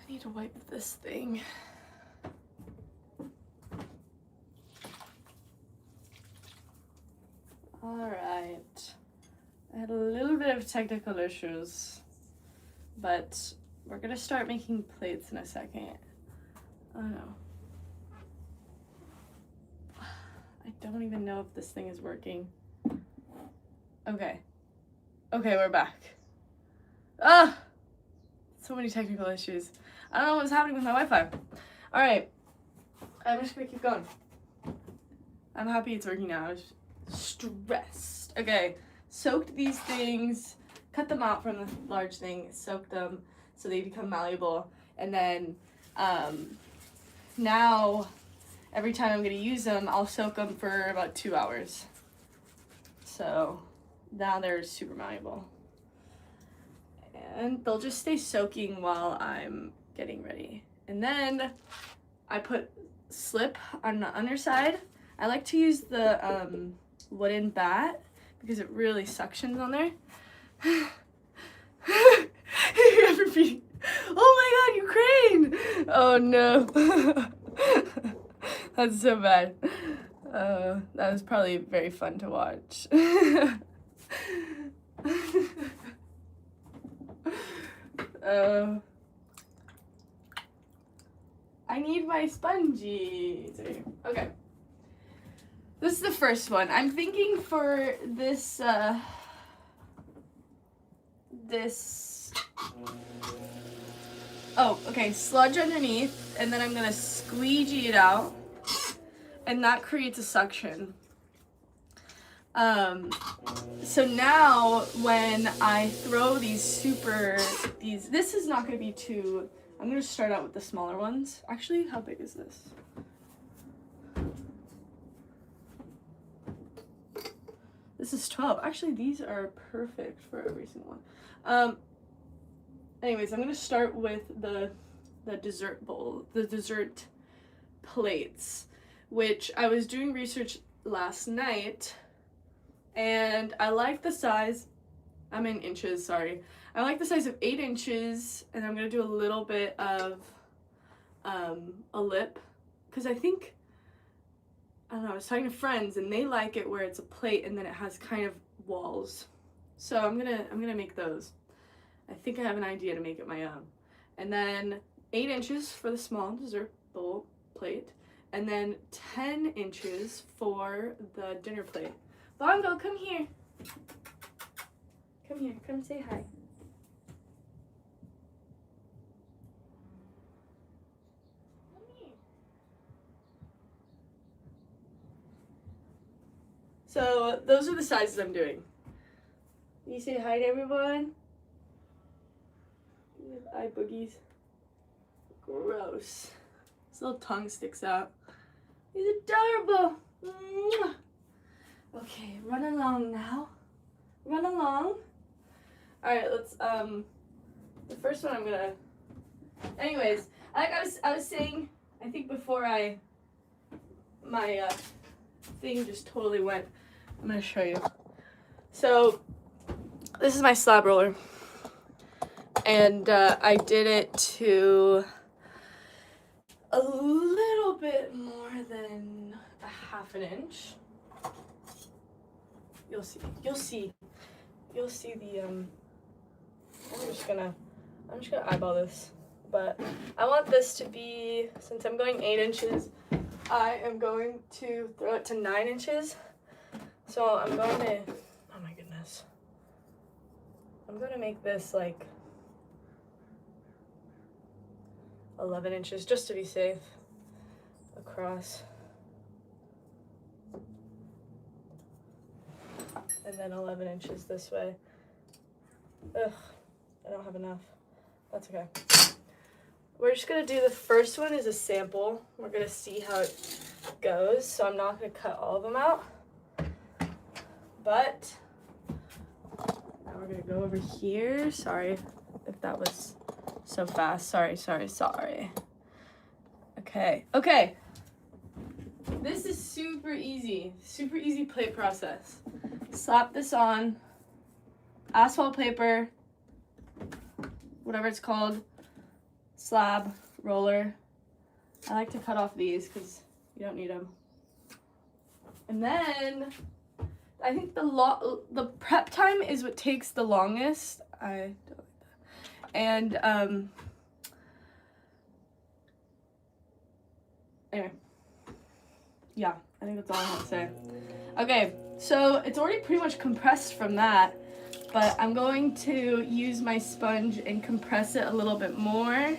I need to wipe this thing. All right. I had a little bit of technical issues, but we're gonna start making plates in a second. Oh no. I don't even know if this thing is working. Okay. Okay, we're back. Ah! So many technical issues. I don't know what's happening with my Wi-Fi. All right. I'm just gonna keep going. I'm happy it's working now. I was stressed. Okay. Soaked these things, cut them out from the large thing, soaked them so they become malleable. And then now every time I'm gonna use them, I'll soak them for about 2 hours. So now they're super malleable. And they'll just stay soaking while I'm getting ready. And then I put slip on the underside. I like to use the wooden bat because it really suctions on there. You're repeating. Oh my god, Ukraine! Oh no. That's so bad. That was probably very fun to watch. I need my sponges. Okay. This is the first one. I'm thinking for this, oh, okay, sludge underneath, and then I'm gonna squeegee it out, and that creates a suction. So now when I throw this is not gonna be too, I'm gonna start out with the smaller ones. Actually, how big is this? This is 12. Actually, these are perfect for every single one. Anyways, I'm gonna start with the dessert bowl, the dessert plates, which I was doing research last night, and I like the size. I'm in inches, sorry. I like the size of 8 inches, and I'm gonna do a little bit of a lip, because I think, I don't know, I was talking to friends and they like it where it's a plate and then it has kind of walls. So I'm gonna make those. I think I have an idea to make it my own. And then 8 inches for the small dessert bowl plate, and then 10 inches for the dinner plate. Bongo, come here. Come here, come say hi. So those are the sizes I'm doing. You say hi to everyone? You have eye boogies. Gross. His little tongue sticks out. He's adorable. Mwah. Okay, run along now. Run along. Alright, let's the first one I'm gonna, anyways, like I was saying, I think before my thing just totally went. I'm gonna show you. So this is my slab roller, and I did it to a little bit more than a half an inch. You'll see the I'm just gonna eyeball this, but I want this to be, since I'm going 8 inches, I am going to throw it to 9 inches. So I'm going to, oh my goodness, I'm going to make this like 11 inches just to be safe across. And then 11 inches this way. Ugh, I don't have enough. That's okay. We're just going to do the first one as a sample. We're going to see how it goes. So I'm not going to cut all of them out. But now we're going to go over here. Sorry if that was so fast. Sorry. Okay. This is super easy plate process. Slap this on, asphalt paper, whatever it's called, slab roller. I like to cut off these because you don't need them. And then I think the prep time is what takes the longest. I don't like that. And anyway, yeah, I think that's all I have to say. Okay, so it's already pretty much compressed from that, but I'm going to use my sponge and compress it a little bit more.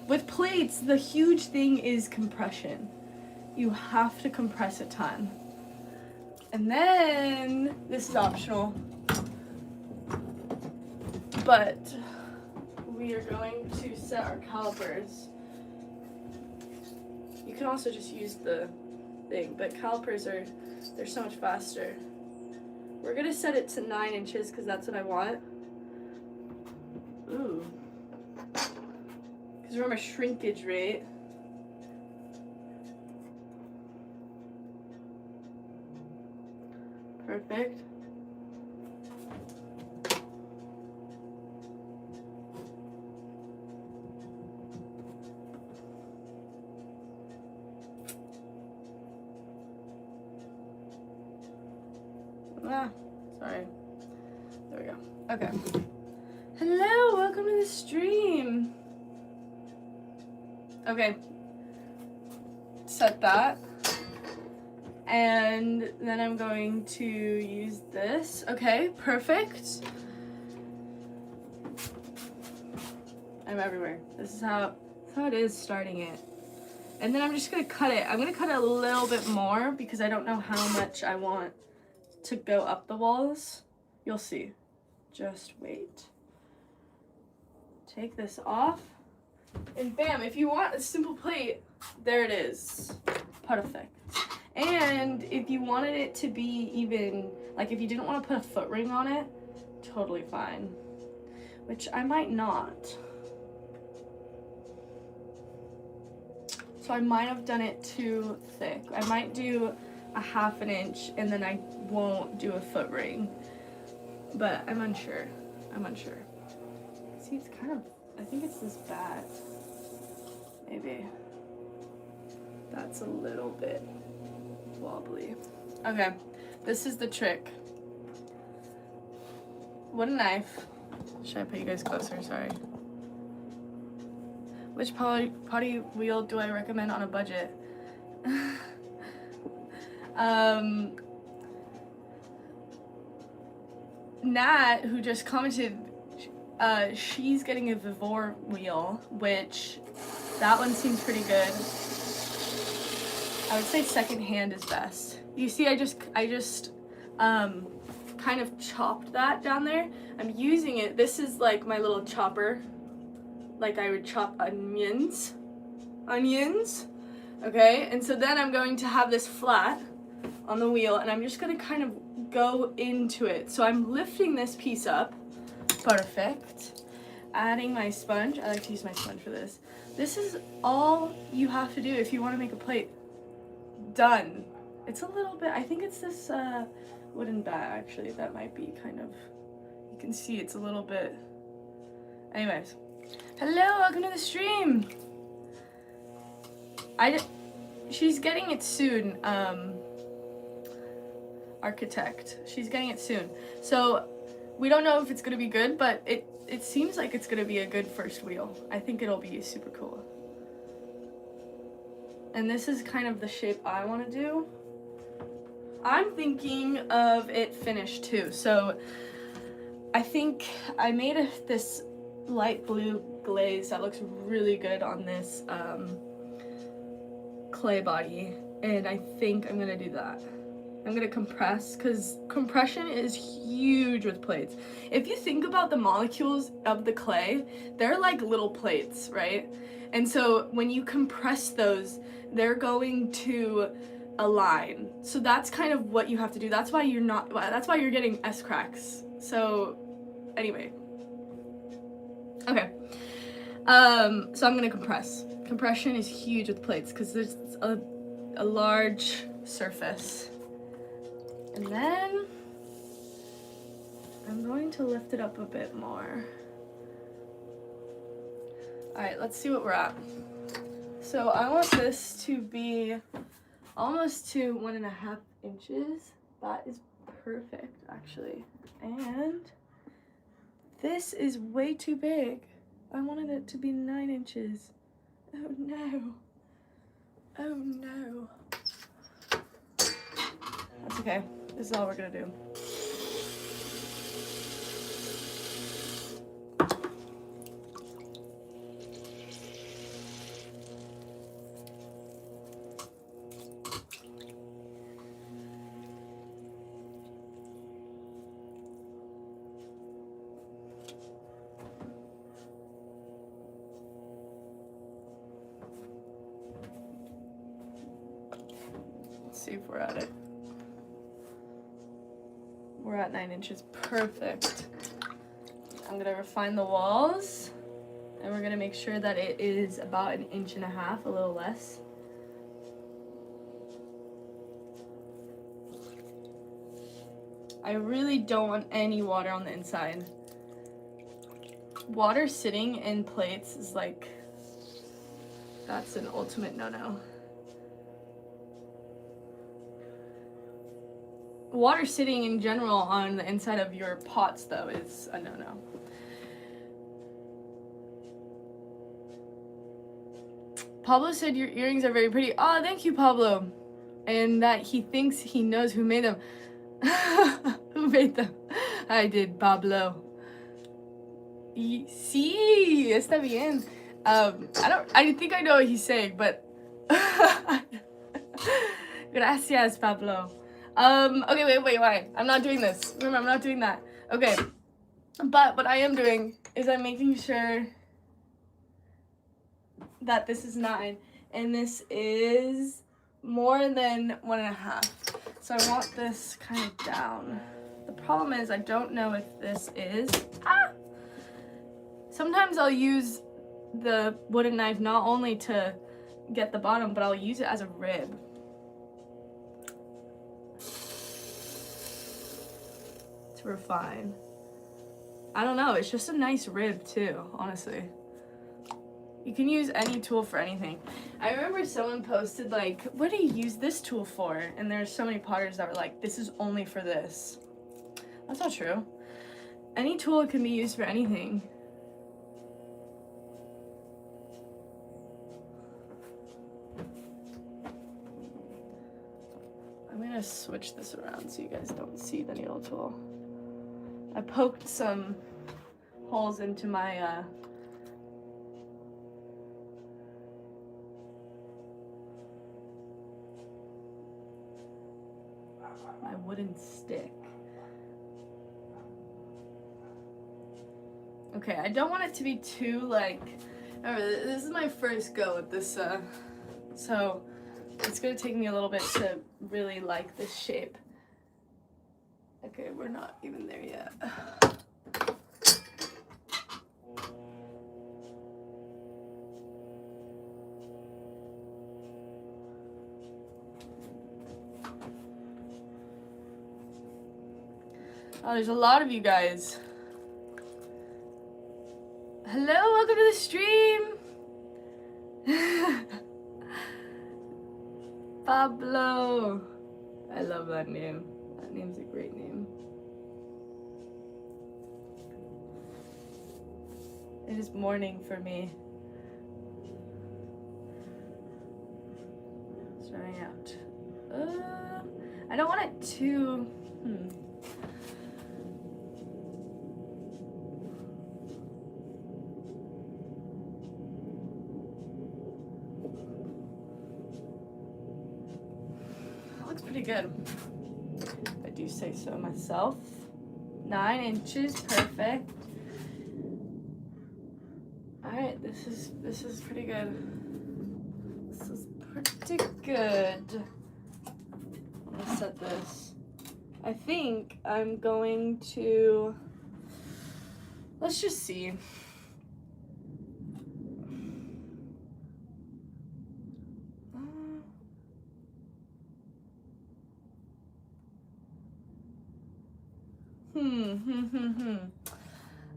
With plates, the huge thing is compression. You have to compress a ton. And then, this is optional, but we are going to set our calipers. You can also just use the thing, but calipers they're so much faster. We're gonna set it to 9 inches because that's what I want. Ooh. Because remember shrinkage rate. Perfect. Sorry. There we go. Okay. Hello, welcome to the stream. Okay. Set that. And then I'm going to use this. Okay, perfect. I'm everywhere. This is how it is starting it. And then I'm just gonna cut it. I'm gonna cut it a little bit more because I don't know how much I want to go up the walls. You'll see. Just wait. Take this off. And bam, if you want a simple plate, there it is. Perfect. And if you wanted it to be even, like if you didn't want to put a foot ring on it, totally fine. Which I might not. So I might have done it too thick. I might do a 1/2 inch and then I won't do a foot ring. But I'm unsure. See, it's kind of, I think it's this bad. Maybe. That's a little bit wobbly. Okay, this is the trick. What a knife. Should I put you guys closer? Sorry. Which potty wheel do I recommend on a budget? Nat, who just commented, she's getting a Vivore wheel, which that one seems pretty good. I would say secondhand is best. You see, I just kind of chopped that down there. I'm using it. This is like my little chopper, like I would chop onions. Okay, and so then I'm going to have this flat on the wheel, and I'm just gonna kind of go into it. So I'm lifting this piece up. Perfect. Adding my sponge. I like to use my sponge for this. This is all you have to do if you want to make a plate. Done. It's a little bit, I think it's this wooden bat actually that might be kind of, you can see it's a little bit. Anyways, hello, welcome to the stream. She's getting it soon, architect. She's getting it soon. So we don't know if it's gonna be good, but it seems like it's gonna be a good first wheel. I think it'll be super cool. And this is kind of the shape I want to do. I'm thinking of it finished too. So I think I made this light blue glaze that looks really good on this clay body. And I think I'm gonna do that. I'm gonna compress, because compression is huge with plates. If you think about the molecules of the clay, they're like little plates, right? And so when you compress those, they're going to align. So that's kind of what you have to do. That's why you're getting S-cracks. So anyway. Okay. So I'm gonna compress. Compression is huge with plates because there's a large surface. And then I'm going to lift it up a bit more. Alright, let's see what we're at. So I want this to be almost to 1.5 inches. That is perfect, actually. And this is way too big. I wanted it to be 9 inches. Oh no. Oh no. That's okay. This is all we're gonna do. See if we're at it. We're at 9 inches. Perfect. I'm gonna refine the walls, and we're gonna make sure that it is about 1.5 inches, a little less. I really don't want any water on the inside. Water sitting in plates is like, that's an ultimate no-no. Water sitting in general on the inside of your pots, though, is a no-no. Pablo said your earrings are very pretty. Oh, thank you, Pablo. And that he thinks he knows who made them. Who made them? I did, Pablo. Sí, está bien. I think I know what he's saying, but gracias, Pablo. Okay, wait. I'm not doing this. Remember, I'm not doing that. Okay. But what I am doing is I'm making sure that this is 9 and this is more than 1.5. So I want this kind of down. The problem is I don't know if this is, sometimes I'll use the wooden knife not only to get the bottom, but I'll use it as a rib. To refine. I don't know, it's just a nice rib too, honestly. You can use any tool for anything. I remember someone posted like, what do you use this tool for? And there's so many potters that were like, this is only for this. That's not true. Any tool can be used for anything. I'm gonna switch this around so you guys don't see the needle tool. I poked some holes into my my wooden stick. Okay, I don't want it to be too like, remember, this is my first go at this, so it's gonna take me a little bit to really like this shape. Okay, we're not even there yet. Oh, there's a lot of you guys. Hello, welcome to the stream. Pablo. I love that name. That name's a great name. It is morning for me. Starting out. I don't want it too. That looks pretty good. If I do say so myself. 9 inches, perfect. Alright, this is pretty good. This is pretty good. I'm gonna set this. I think I'm going to, let's just see.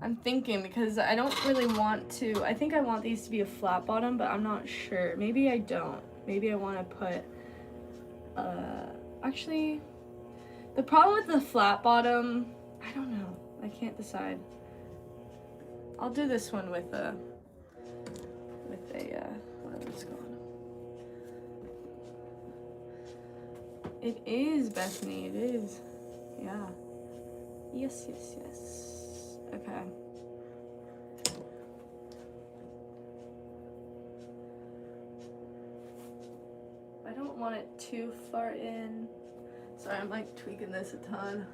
I'm thinking because I don't really want to, I think I want these to be a flat bottom, but I'm not sure. Maybe I don't. Maybe I want to put, actually, the problem with the flat bottom, I don't know. I can't decide. I'll do this one with a, whatever it's called. It is, Bethany, it is. Yeah. Yes, yes, yes. Okay. I don't want it too far in. Sorry, I'm like tweaking this a ton.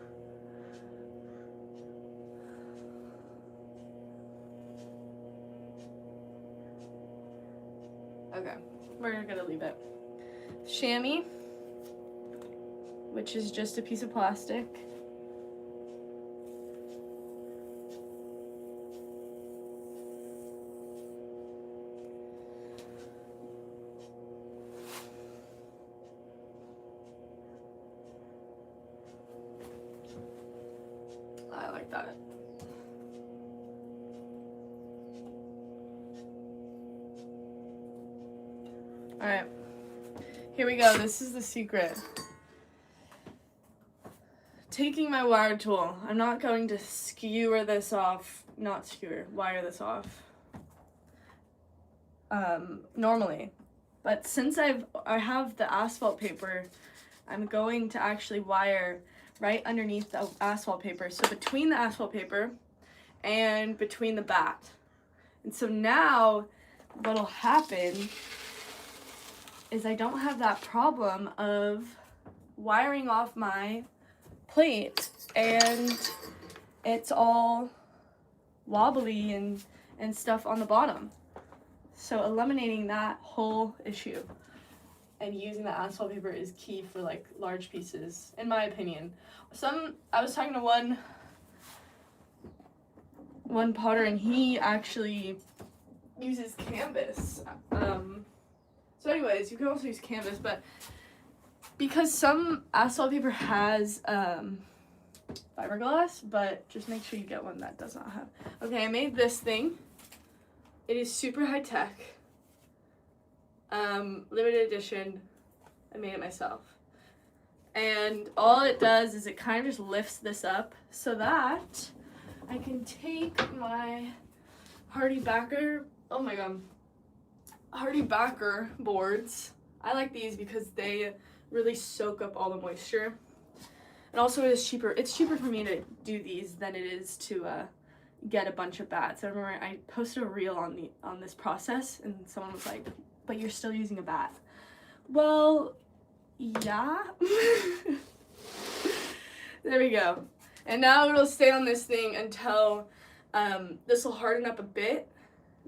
Okay, we're gonna leave it. Chamois, which is just a piece of plastic. I like that. All right, here we go. This is the secret. Taking my wire tool, I'm not going to wire this off normally, but since I have the asphalt paper, I'm going to actually wire right underneath the asphalt paper, so between the asphalt paper and between the bat. And so now what'll happen is I don't have that problem of wiring off my plate and it's all wobbly and stuff on the bottom. So eliminating that whole issue and using the asphalt paper is key for like large pieces, in my opinion. I was talking to one potter and he actually uses canvas. So anyways, you can also use canvas, but because some asphalt paper has fiberglass, but just make sure you get one that does not have. Okay, I made this thing. It is super high tech. Limited edition. I made it myself. And all it does is it kind of just lifts this up so that I can take my Hardy Backer boards. I like these because they really soak up all the moisture. And also it is cheaper. It's cheaper for me to do these than it is to get a bunch of bats. I remember I posted a reel on this process and someone was like, but you're still using a bat. Well, yeah. There we go. And now it'll stay on this thing until this will harden up a bit.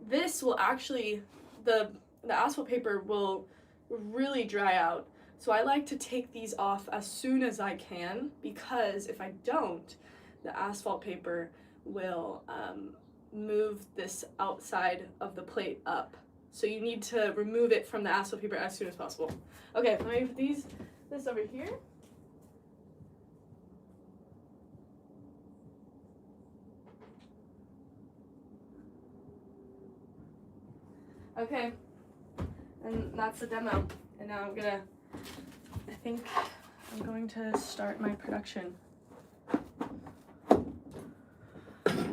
This will actually, the asphalt paper will really dry out. So I like to take these off as soon as I can, because if I don't, the asphalt paper will move this outside of the plate up. So you need to remove it from the asphalt paper as soon as possible. Okay, let me put this over here. Okay, and that's the demo. And now I think I'm going to start my production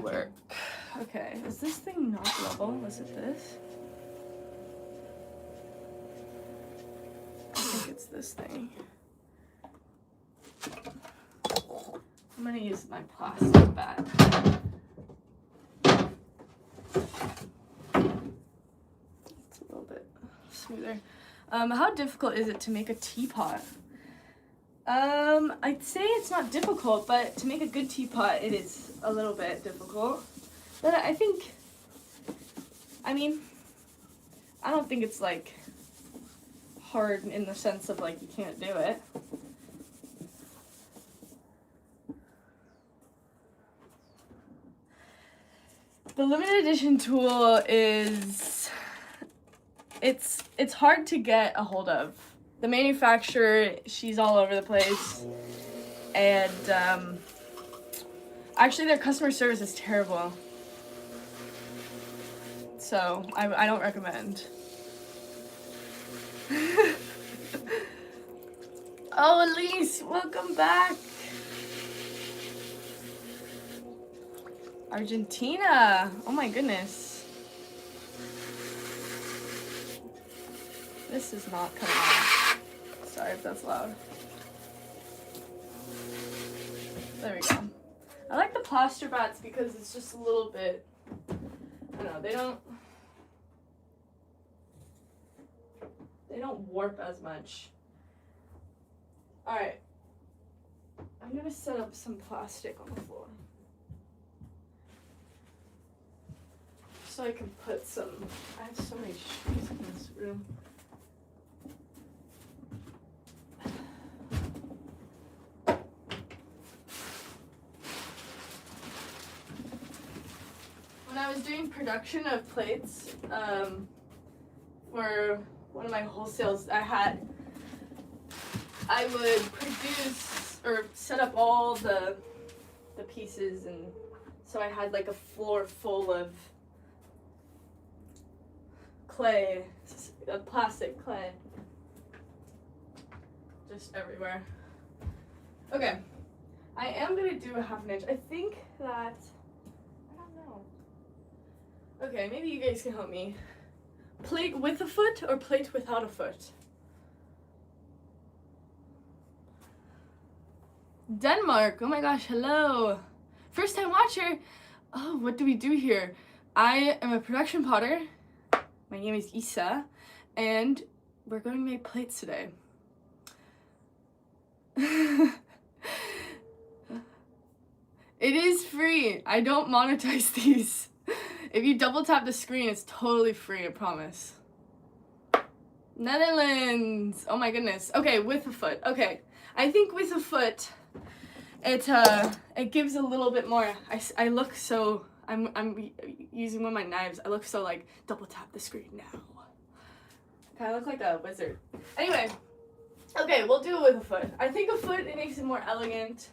work. Okay, is this thing not level? Was it this? I think it's this thing. I'm gonna use my plastic bat. It's a little bit smoother. How difficult is it to make a teapot? I'd say it's not difficult, but to make a good teapot, it is a little bit difficult. But I don't think it's like hard in the sense of like you can't do it. The limited edition tool is, it's hard to get a hold of. The manufacturer, she's all over the place, and actually their customer service is terrible. so I don't recommend. Oh, Elise, welcome back. Argentina. Oh my goodness. This is not coming out. Sorry if that's loud. There we go. I like the plaster bats because it's just a little bit, I don't know, they don't warp as much. Alright. I'm gonna set up some plastic on the floor. So I can put some, I have so many shoes in this room. When I was doing production of plates, for one of my wholesales, I would produce or set up all the pieces, and so I had like a floor full of clay, plastic clay, just everywhere. Okay, I am gonna do a 1/2 inch. I think that, I don't know. Okay, maybe you guys can help me. Plate with a foot or plate without a foot? Denmark, oh my gosh, hello. First time watcher. Oh, what do we do here? I am a production potter. My name is Isa, and we're going to make plates today. It is free. I don't monetize these. If you double tap the screen, it's totally free, I promise. Netherlands. Oh my goodness. Okay, with a foot. Okay, I think with a foot, it gives a little bit more. I look so, I'm using one of my knives. I look so like, double tap the screen now. I look like a wizard. Anyway, okay, we'll do it with a foot. I think a foot, it makes it more elegant.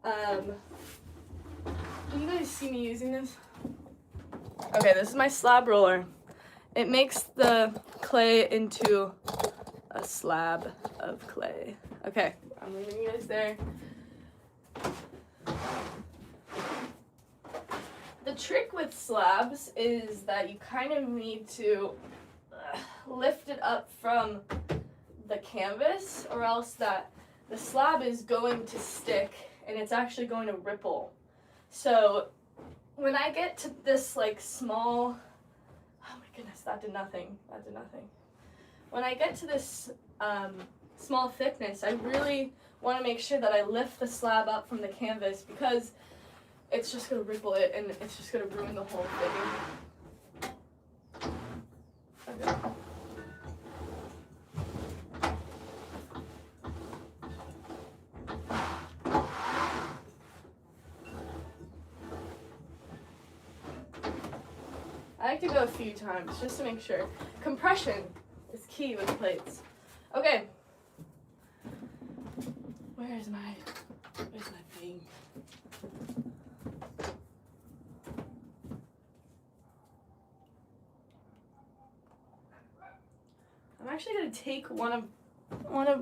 Can you guys see me using this? Okay, this is my slab roller. It makes the clay into a slab of clay. Okay, I'm leaving you guys there. The trick with slabs is that you kind of need to lift it up from the canvas, or else that the slab is going to stick and it's actually going to ripple. So when I get to this like small, oh my goodness, that did nothing. When I get to this small thickness, I really want to make sure that I lift the slab up from the canvas, because it's just going to ripple it and it's just going to ruin the whole thing. Okay. I like to go a few times just to make sure. Compression is key with plates. Okay. Where's my thing? I'm actually gonna take one of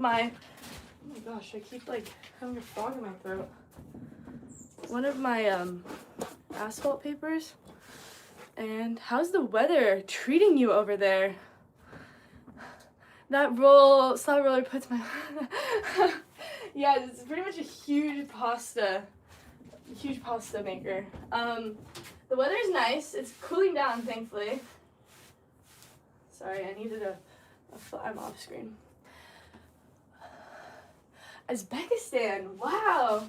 my, oh my gosh, I keep like having a frog in my throat. One of my asphalt papers. And how's the weather treating you over there? That slab roller puts my yeah, it's pretty much a huge pasta maker. The weather's nice. It's cooling down, thankfully. Sorry, I needed I'm off screen. Uzbekistan, wow.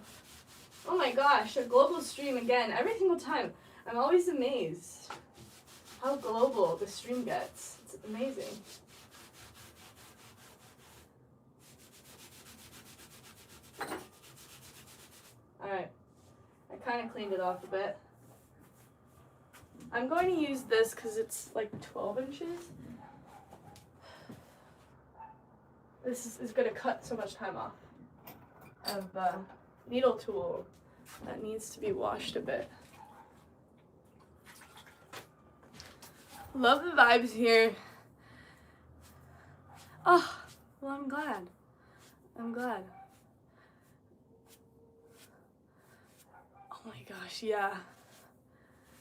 Oh my gosh, a global stream again, every single time. I'm always amazed how global the stream gets. It's amazing. Alright, I kind of cleaned it off a bit. I'm going to use this because it's like 12 inches. This is going to cut so much time off of needle tool that needs to be washed a bit. Love the vibes here. Oh, well, I'm glad. I'm glad. Oh my gosh, yeah.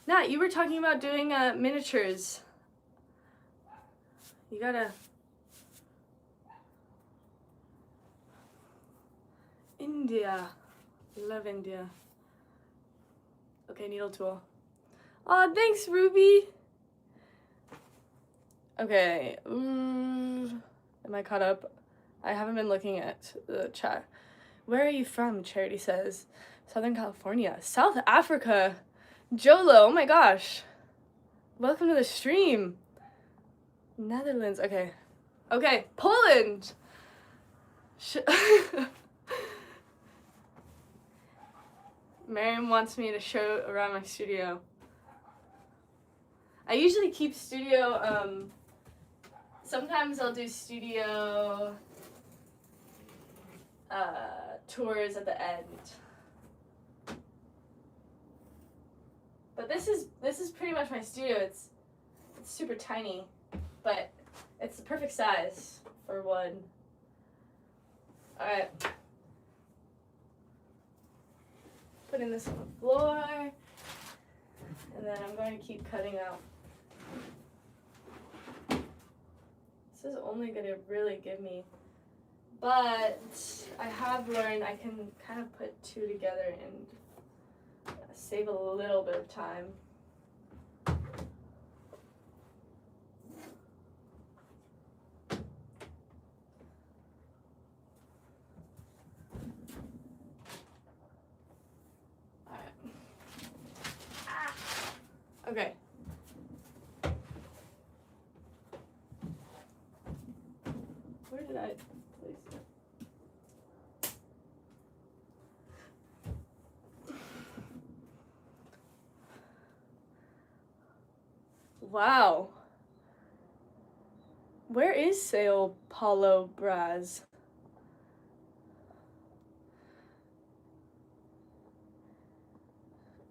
Nat, you were talking about doing miniatures. You gotta... India. Love India. Okay, needle tool. Aw, thanks, Ruby. Okay. Am I caught up? I haven't been looking at the chat. Where are you from? Charity says. Southern California. South Africa. Jolo, oh my gosh. Welcome to the stream. Netherlands. Okay. Okay, Poland. Miriam wants me to show around my studio. I usually keep studio, sometimes I'll do studio tours at the end. But this is pretty much my studio. It's super tiny, but it's the perfect size for one. All right. Putting this on the floor, and then I'm going to keep cutting out. This is only going to really give me, but I have learned I can kind of put two together and save a little bit of time. Okay. Where did I place it? Wow. Where is Sao Paulo, Braz?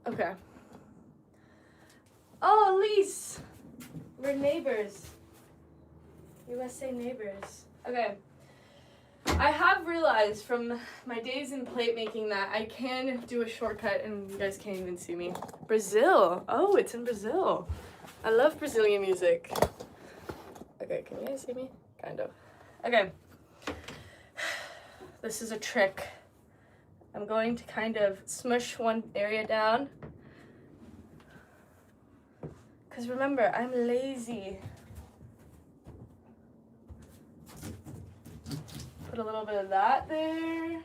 Okay. Oh, Elise! We're neighbors. USA neighbors. Okay. I have realized from my days in plate making that I can do a shortcut and you guys can't even see me. Brazil. Oh, it's in Brazil. I love Brazilian music. Okay, can you guys see me? Kind of. Okay. This is a trick. I'm going to kind of smush one area down. Because remember, I'm lazy. Put a little bit of that there.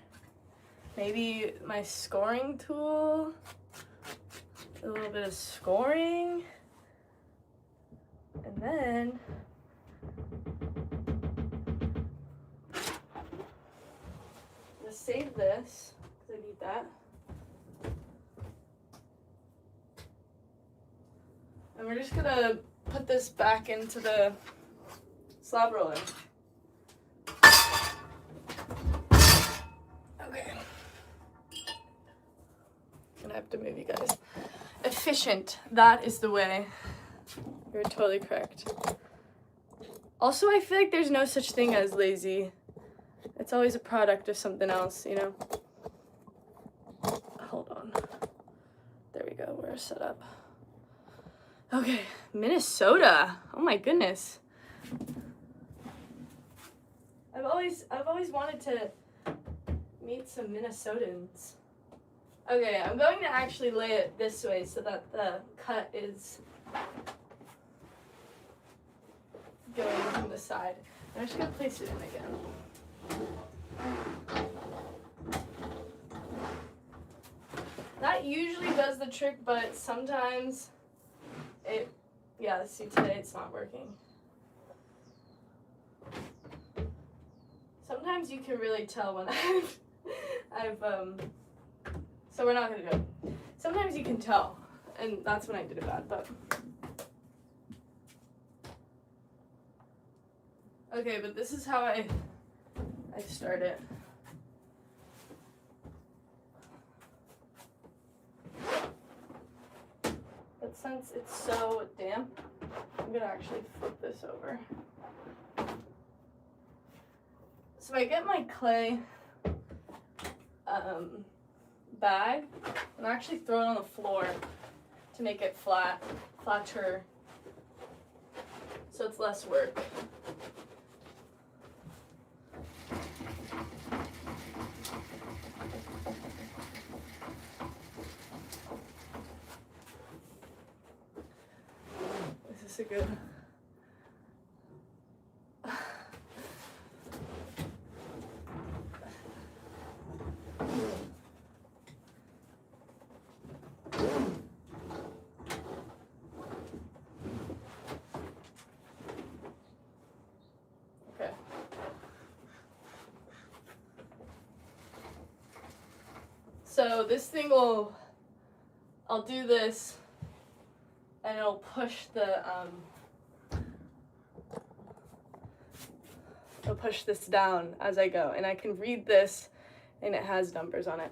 Maybe my scoring tool. A little bit of scoring. And then I'm gonna save this because I need that. And we're just gonna put this back into the slab roller. Okay. Gonna have to move you guys. Efficient. That is the way. You're totally correct. Also, I feel like there's no such thing as lazy. It's always a product of something else, you know? Hold on. There we go. We're set up. Okay, Minnesota. Oh my goodness. I've always wanted to meet some Minnesotans. Okay, I'm going to actually lay it this way so that the cut is going from the side. I'm just gonna place it in again. That usually does the trick, but sometimes yeah, see, today it's not working. Sometimes you can really tell when so we're not gonna do it. Sometimes you can tell, and that's when I did it bad, but. Okay, but this is how I start it. But since it's so damp, I'm gonna actually flip this over. So I get my clay bag and I actually throw it on the floor to make it flatter, so it's less work. Is this a good? So this thing I'll do this and it'll push it'll push this down as I go, and I can read this and it has numbers on it.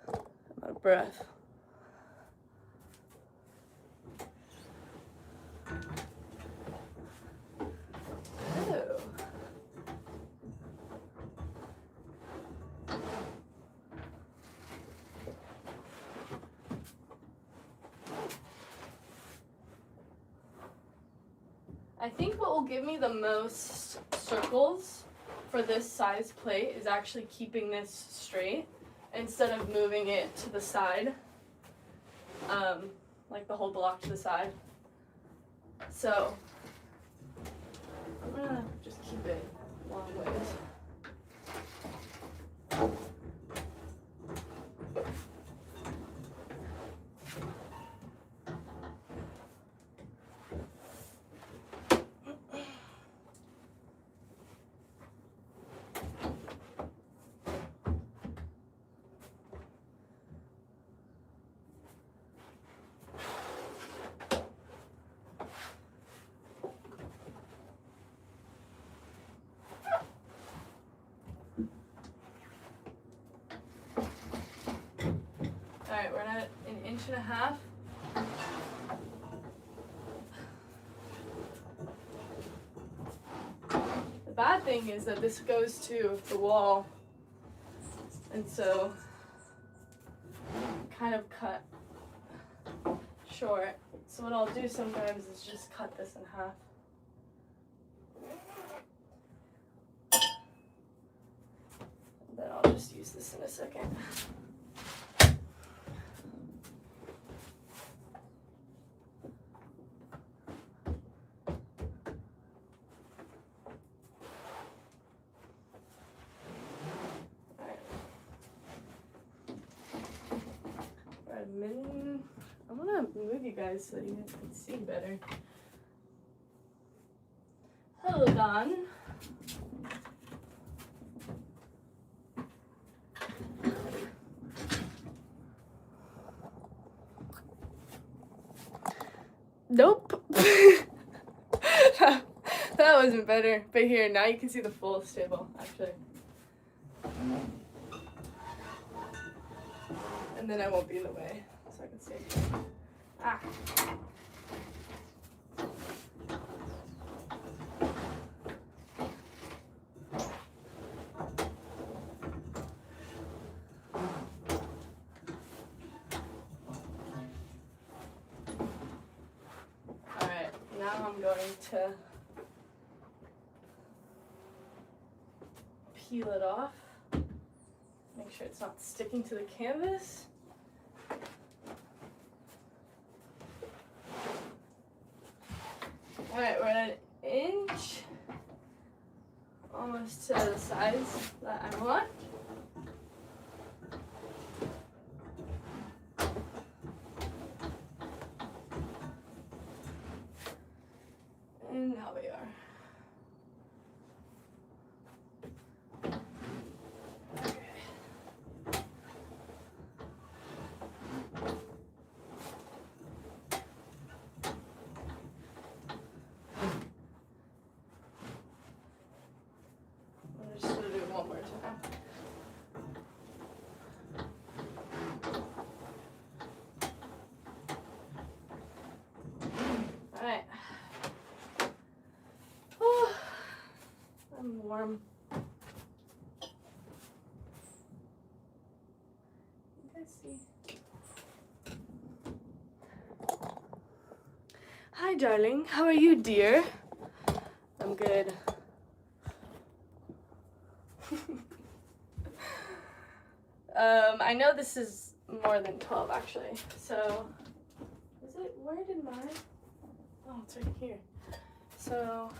I'm out of breath. Oh. I think what will give me the most circles for this size plate is actually keeping this straight instead of moving it to the side, like the whole block to the side. So I'm gonna just keep it long ways. Alright, we're at 1.5 inches. The bad thing is that this goes to the wall, and so kind of cut short. So what I'll do sometimes is just cut this in half. And then I'll just use this in a second. I'm gonna move you guys so you guys can see better. Hold on. Nope. That wasn't better. But here, now you can see the full stable, actually. And then I won't be in the way, so I can see. Ah. Alright, now I'm going to peel it off. Make sure it's not sticking to the canvas. Alright, we're at 1 inch, almost to the size that I want. And now we are. I'm warm. You guys see? Hi, darling. How are you, dear? I'm good. I know this is more than 12 actually. So, is it? Where did mine? Oh, it's right here. So,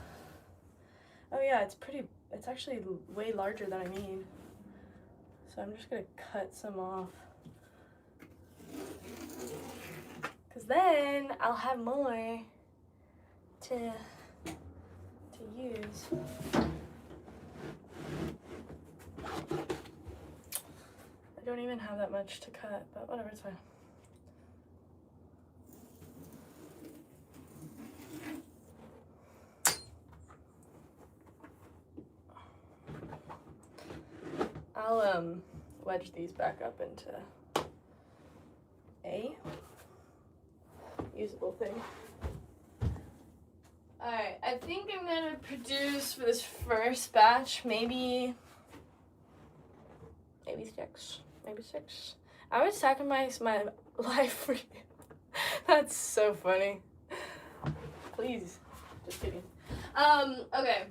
oh yeah, it's actually way larger than I need. So I'm just gonna cut some off. Cause then I'll have more to use. I don't even have that much to cut, but whatever, it's fine. I'll wedge these back up into a usable thing. Alright, I think I'm gonna produce for this first batch maybe 6. Maybe 6. I would sacrifice my life for you. That's so funny. Please. Just kidding. Okay.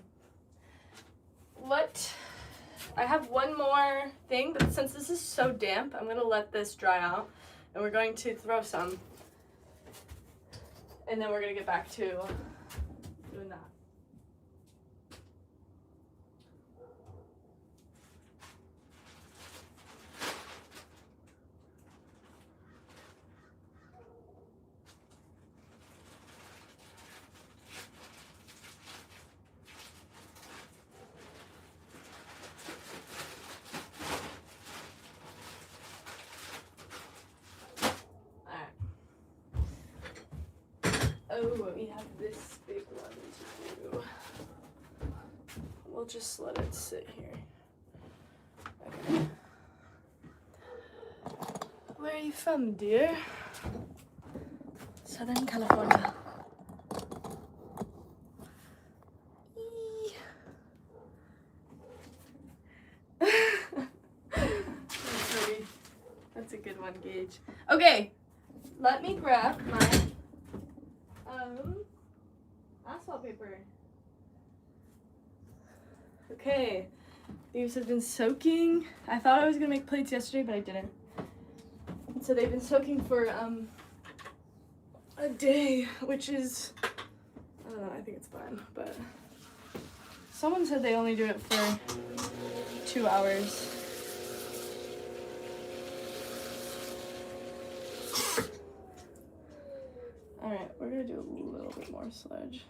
I have one more thing, but since this is so damp, I'm gonna let this dry out, and we're going to throw some, and then we're gonna get back to doing that. Oh, we have this big one to do. We'll just let it sit here. Okay. Where are you from, dear? Southern California. That's a good one, Gage. Okay, let me grab my asphalt paper. Okay, these have been soaking. I thought I was gonna make plates yesterday, but I didn't. And so they've been soaking for a day, which is, I don't know, I think it's fine, but someone said they only do it for 2 hours. Alright, we're gonna do a little bit more sludge.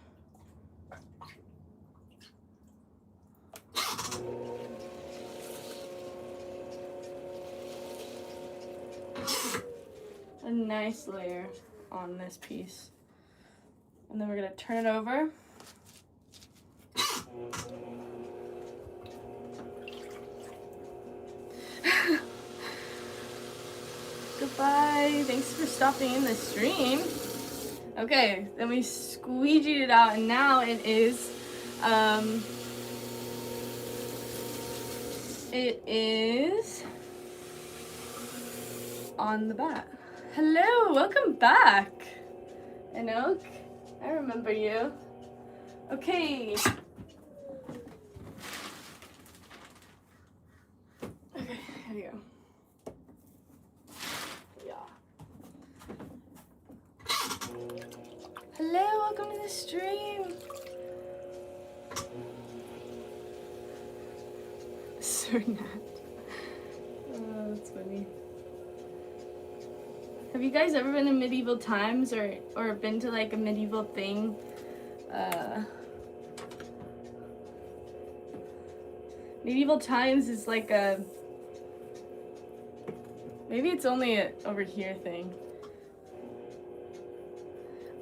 A nice layer on this piece. And then we're gonna turn it over. Goodbye. Thanks for stopping in the stream. Okay, then we squeegeed it out, and now it is on the bat. Hello, welcome back, Enoch. I remember you. Okay. Okay, here we go. Hello, welcome to the stream. Cernat. Oh, that's funny. Have you guys ever been in medieval times or been to like a medieval thing? Medieval times is like a, maybe it's only a over here thing.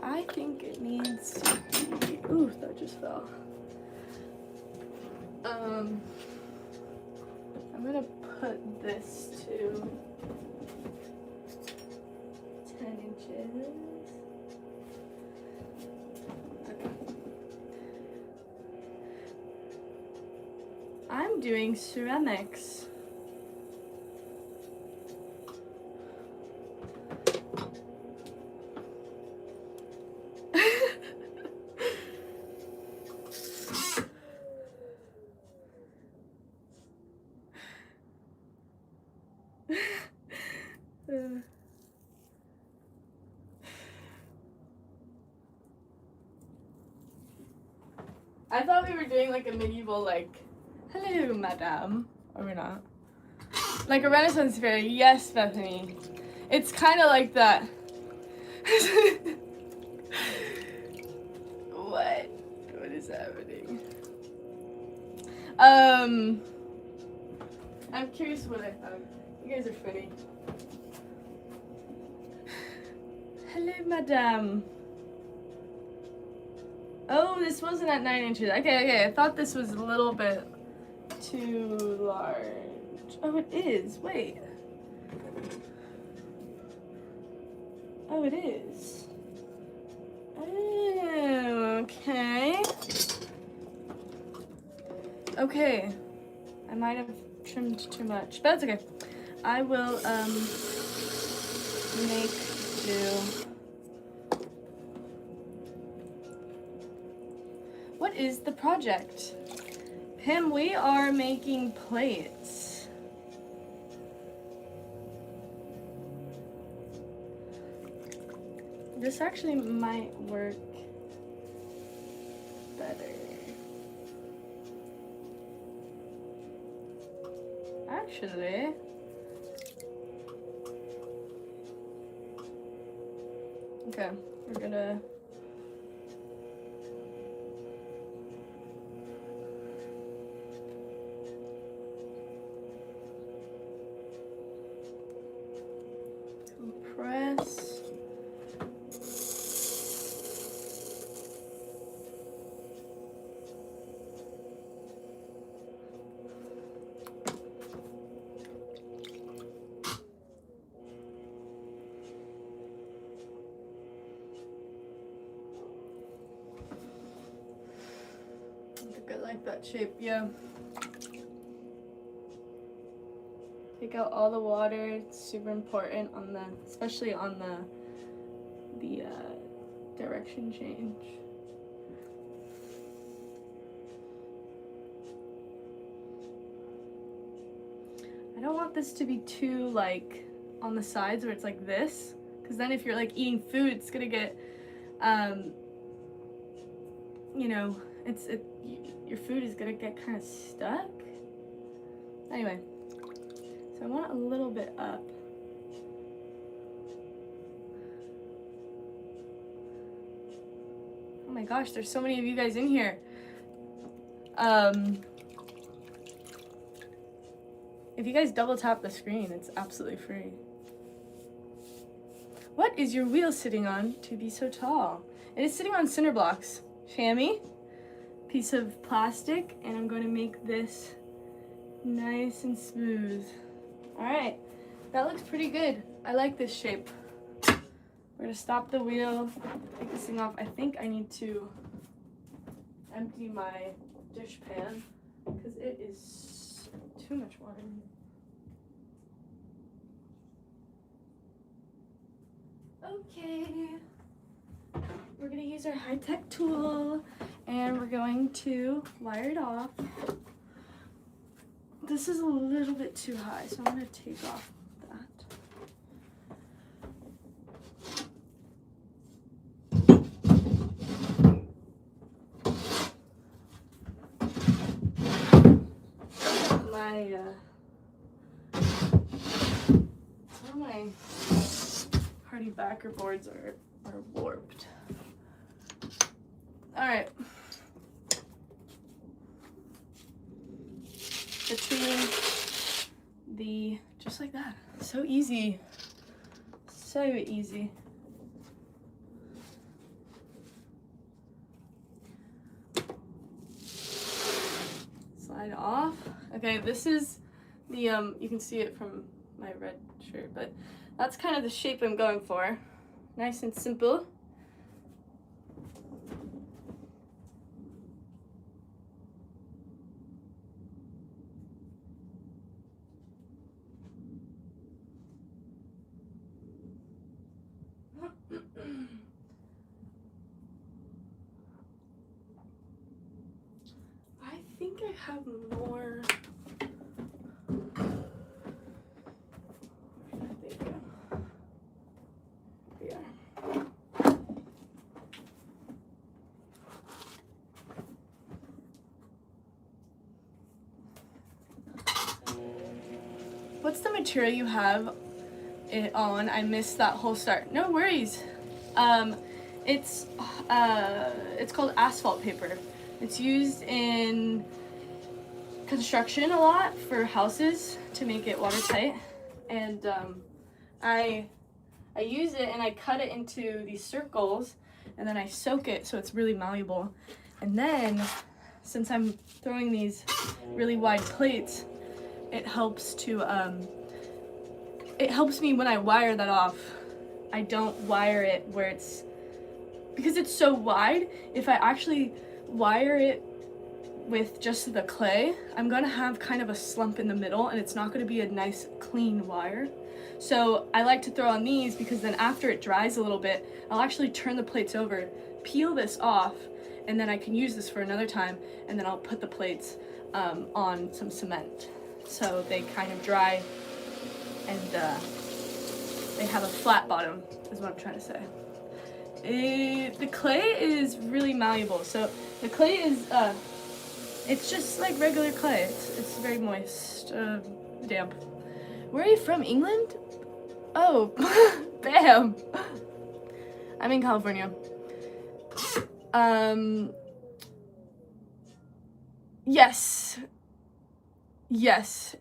I think it needs to be, ooh, that just fell. I'm gonna put this to 10 inches. Okay. I'm doing ceramics. I thought we were doing like a medieval, like, hello, madame. Or we're not. Like a Renaissance fair. Yes, Bethany. It's kind of like that. What? What is happening? I'm curious what I found. You guys are funny. Hello, madame. Oh, this wasn't at 9 inches. Okay. I thought this was a little bit too large. Oh, it is. Wait. Oh, it is. Oh, okay. Okay. I might have trimmed too much, but that's okay. I will, make do. What is the project? Pim, we are making plates. This actually might work better. Actually, okay, we're gonna compress. I like that shape, yeah. Take out all the water. It's super important on the, especially on the direction change. I don't want this to be too like on the sides where it's like this, because then if you're like eating food, it's gonna get, you know, your food is gonna get kind of stuck. Anyway, so I want a little bit up. Oh my gosh, there's so many of you guys in here. If you guys double tap the screen, it's absolutely free. What is your wheel sitting on to be so tall? It is sitting on cinder blocks. Chamois, piece of plastic, and I'm going to make this nice and smooth. All right, that looks pretty good. I like this shape. We're gonna stop the wheel, take this thing off. I think I need to empty my dish pan because it is too much water in here. Okay, we're gonna use our high-tech tool and we're going to wire it off. This is a little bit too high, so I'm gonna take off that. Some of my party backer boards are warped. All right. Between the, just like that. So easy. So easy. Slide off. Okay, this is the, you can see it from my red shirt, but that's kind of the shape I'm going for. Nice and simple. I have more. There you go. Here we are. What's the material you have it on? I missed that whole start. No worries. It's called asphalt paper. It's used in construction a lot for houses to make it watertight. And I use it and I cut it into these circles and then I soak it so it's really malleable. And then, since I'm throwing these really wide plates, it helps me when I wire that off. I don't wire it where it's, because it's so wide, if I actually wire it with just the clay, I'm gonna have kind of a slump in the middle and it's not gonna be a nice clean wire. So I like to throw on these because then after it dries a little bit, I'll actually turn the plates over, peel this off, and then I can use this for another time, and then I'll put the plates on some cement. So they kind of dry and they have a flat bottom, is what I'm trying to say. The clay is really malleable. So the clay is, it's just like regular clay. It's very moist, damp. Where are you from, England? Oh, bam. I'm in California. Yes,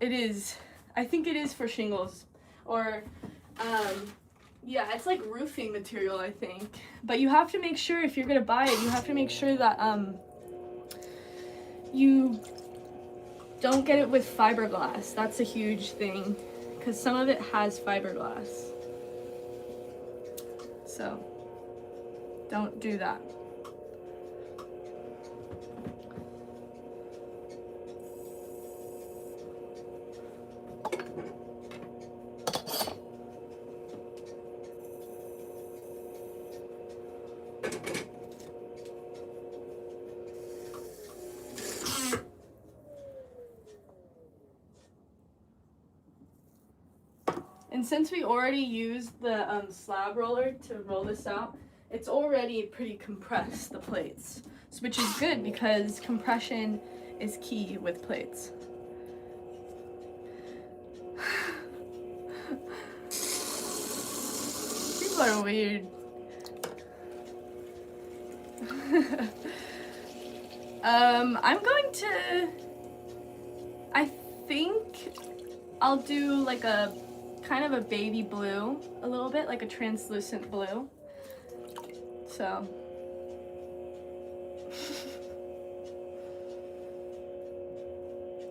it is. I think it is for shingles. Or, yeah, it's like roofing material, I think. But you have to make sure, if you're gonna buy it, you have to make sure that, you don't get it with fiberglass. That's a huge thing, because some of it has fiberglass. So, don't do that. And since we already used the slab roller to roll this out, it's already pretty compressed, the plates, which is good because compression is key with plates. People are weird. I'm going to, I think I'll do like a kind of a baby blue, a little bit like a translucent blue. So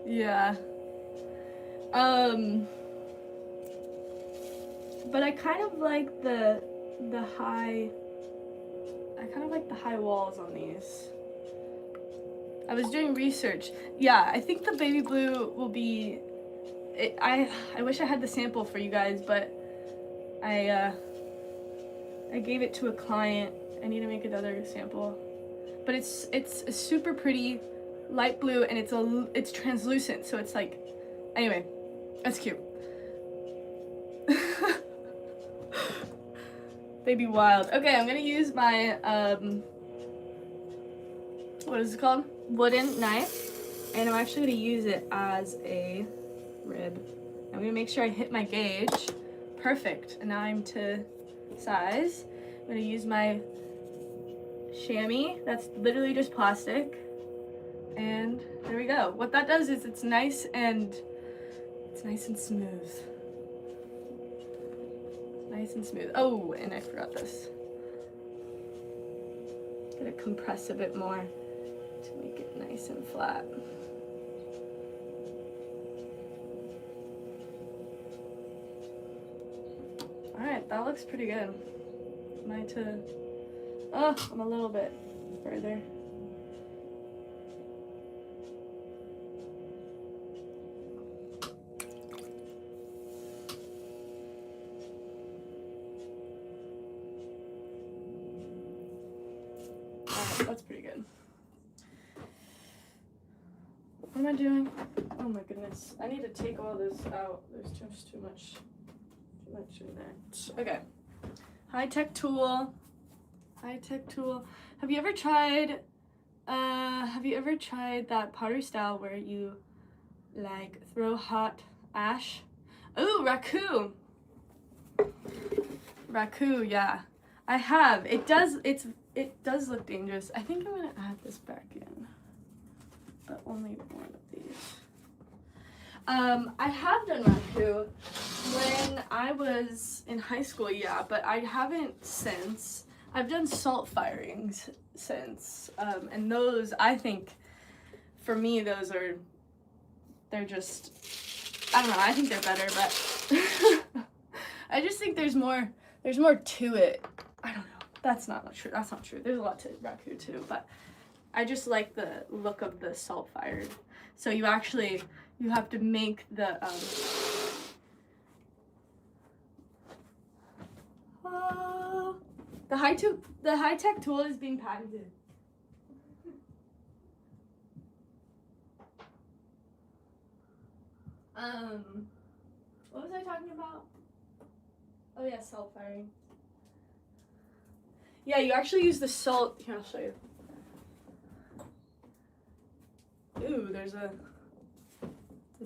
yeah. But I kind of like the high, I kind of like the high walls on these. I was doing research. Yeah, I think the baby blue will be, I wish I had the sample for you guys, but I gave it to a client. I need to make another sample. But it's a super pretty light blue, and it's translucent, so it's like, anyway, that's cute. Baby wild. Okay, I'm gonna use my what is it called? Wooden knife, and I'm actually gonna use it as a rib. I'm gonna make sure I hit my gauge. Perfect. And now I'm to size. I'm gonna use my chamois. That's literally just plastic. And there we go. What that does is it's nice and smooth. Nice and smooth. Oh, and I forgot this. Gotta compress a bit more to make it nice and flat. Alright, that looks pretty good. Am I to... Oh, I'm a little bit further. Alright, that's pretty good. am I doing? Oh my goodness. I need to take all this out. There's too much in there. Okay. High-tech tool. High-tech tool. Have you ever tried that pottery style where you like throw hot ash? Ooh, raku. Raku, yeah. I have. It does look dangerous. I think I'm gonna add this back in. But only one of these. I have done raku when I was in high school, yeah, but I haven't since. I've done salt firings since, and those, I think, for me, they're just, I don't know, I think they're better, but I just think there's more to it. I don't know. That's not true. There's a lot to raku too, but I just like the look of the salt fired. So you have to make the the high-tech tool is being patented. What was I talking about? Oh yeah, salt firing. Yeah, you actually use the salt. Here, I'll show you. Ooh, there's a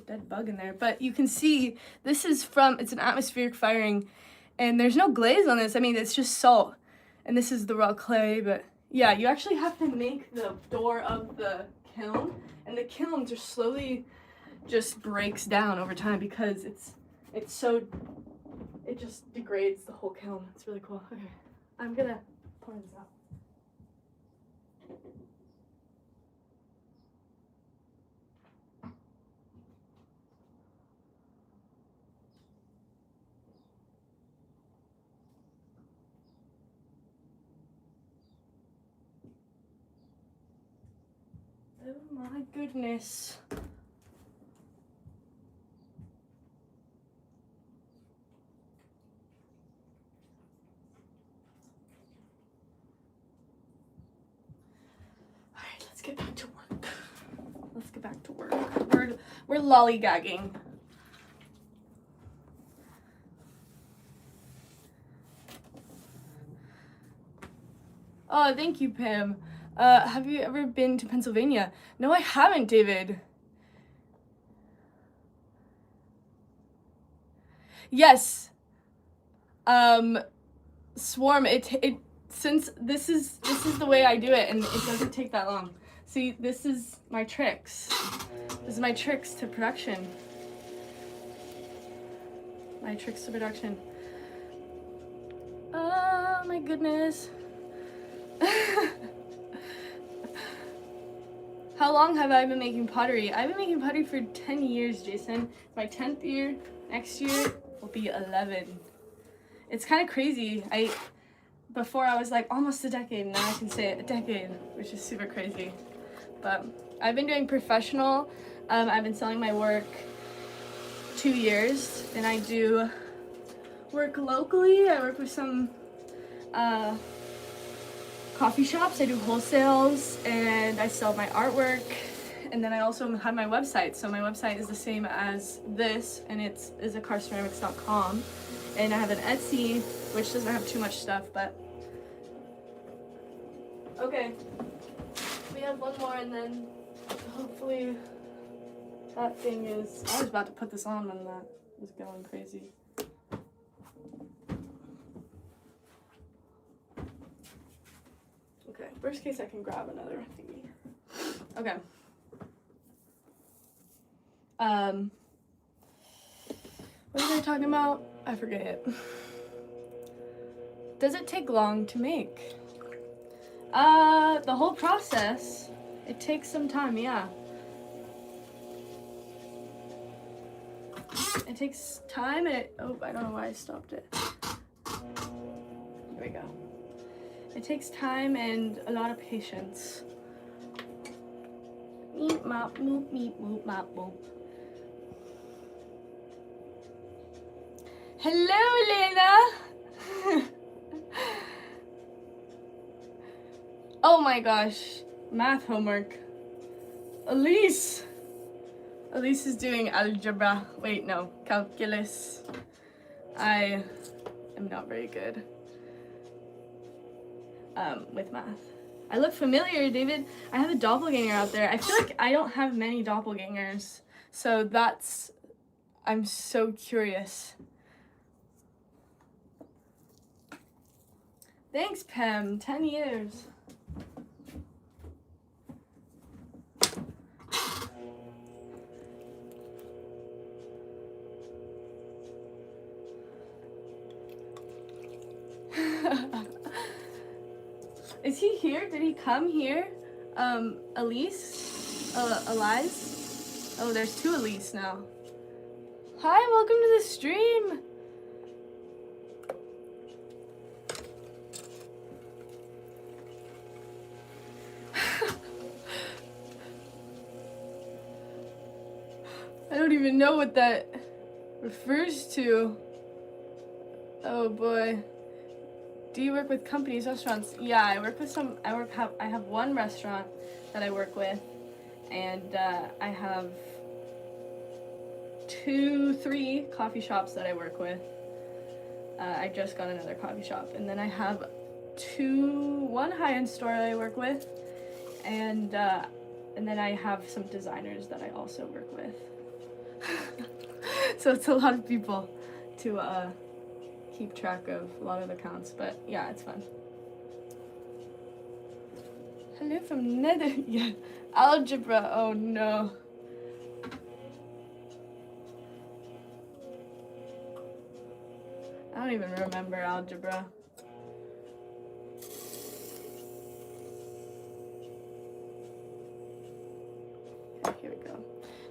dead bug in there. But you can see this is it's an atmospheric firing, and there's no glaze on this. I mean, it's just salt. And this is the raw clay, but yeah, you actually have to make the door of the kiln, and the kiln just slowly just breaks down over time because it just degrades the whole kiln. It's really cool. Okay, I'm gonna pour this out. Oh my goodness. Alright, let's get back to work. We're lollygagging. Oh, thank you, Pam. Have you ever been to Pennsylvania? No, I haven't, David. Yes. Swarm, since this is the way I do it, and it doesn't take that long. See, this is my tricks. This is my tricks to production. Oh my goodness. How long have I been making pottery? I've been making pottery for 10 years, Jason. My 10th year, next year will be 11. It's kind of crazy. Before I was like almost a decade, now I can say a decade, which is super crazy. But I've been doing professional. I've been selling my work 2 years, and I do work locally. I work with some coffee shops. I do wholesales, and I sell my artwork, and then I also have my website. So my website is the same as this, and it's isacarceramics.com, and I have an Etsy, which doesn't have too much stuff, but okay, we have one more, and then hopefully that thing is, I was about to put this on when that was going crazy. Okay, worst case I can grab another thingy. Okay. What was I talking about? I forget it. Does it take long to make? The whole process, it takes some time, yeah. It takes time, and oh, I don't know why I stopped it. There we go. It takes time and a lot of patience. Meep, mop, moop, meep, moop, mop, moop. Hello, Elena! Oh my gosh, math homework. Elise, Elise is doing algebra. Wait, no, calculus. I am not very good with math. I look familiar, David. I have a doppelganger out there. I feel like I don't have many doppelgangers, so I'm so curious. Thanks, Pam. 10 years. Is he here? Did he come here? Elise? Elise? Oh, there's 2 Elise now. Hi, welcome to the stream. I don't even know what that refers to. Oh boy. Do you work with companies, restaurants? Yeah, I work with some. I have one restaurant that I work with, and I have 2-3 coffee shops that I work with. I just got another coffee shop, and then I have one high-end store that I work with, and then I have some designers that I also work with. So it's a lot of people to keep track of, a lot of accounts, but yeah, it's fun. Hello from Nether. Yeah, algebra. Oh no. I don't even remember algebra. Okay, here we go.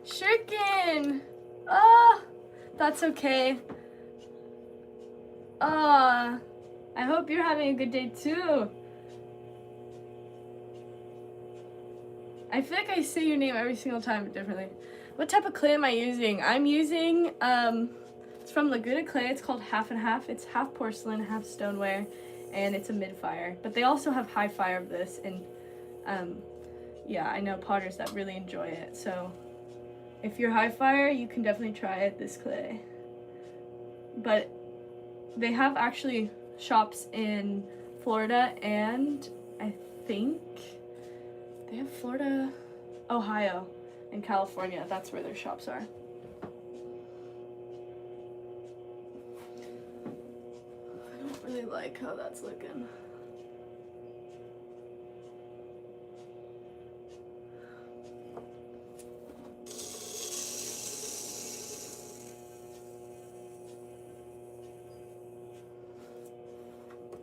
Shuriken! Ah, that's okay. Ah, I hope you're having a good day too. I feel like I say your name every single time differently. What type of clay am I using? I'm using, it's from Laguna Clay. It's called Half and Half. It's half porcelain, half stoneware, and it's a mid-fire. But they also have high fire of this, and yeah, I know potters that really enjoy it. So if you're high fire, you can definitely try it, this clay. But they have actually shops in Florida, and I think they have Florida, Ohio, and California. That's where their shops are. I don't really like how that's looking.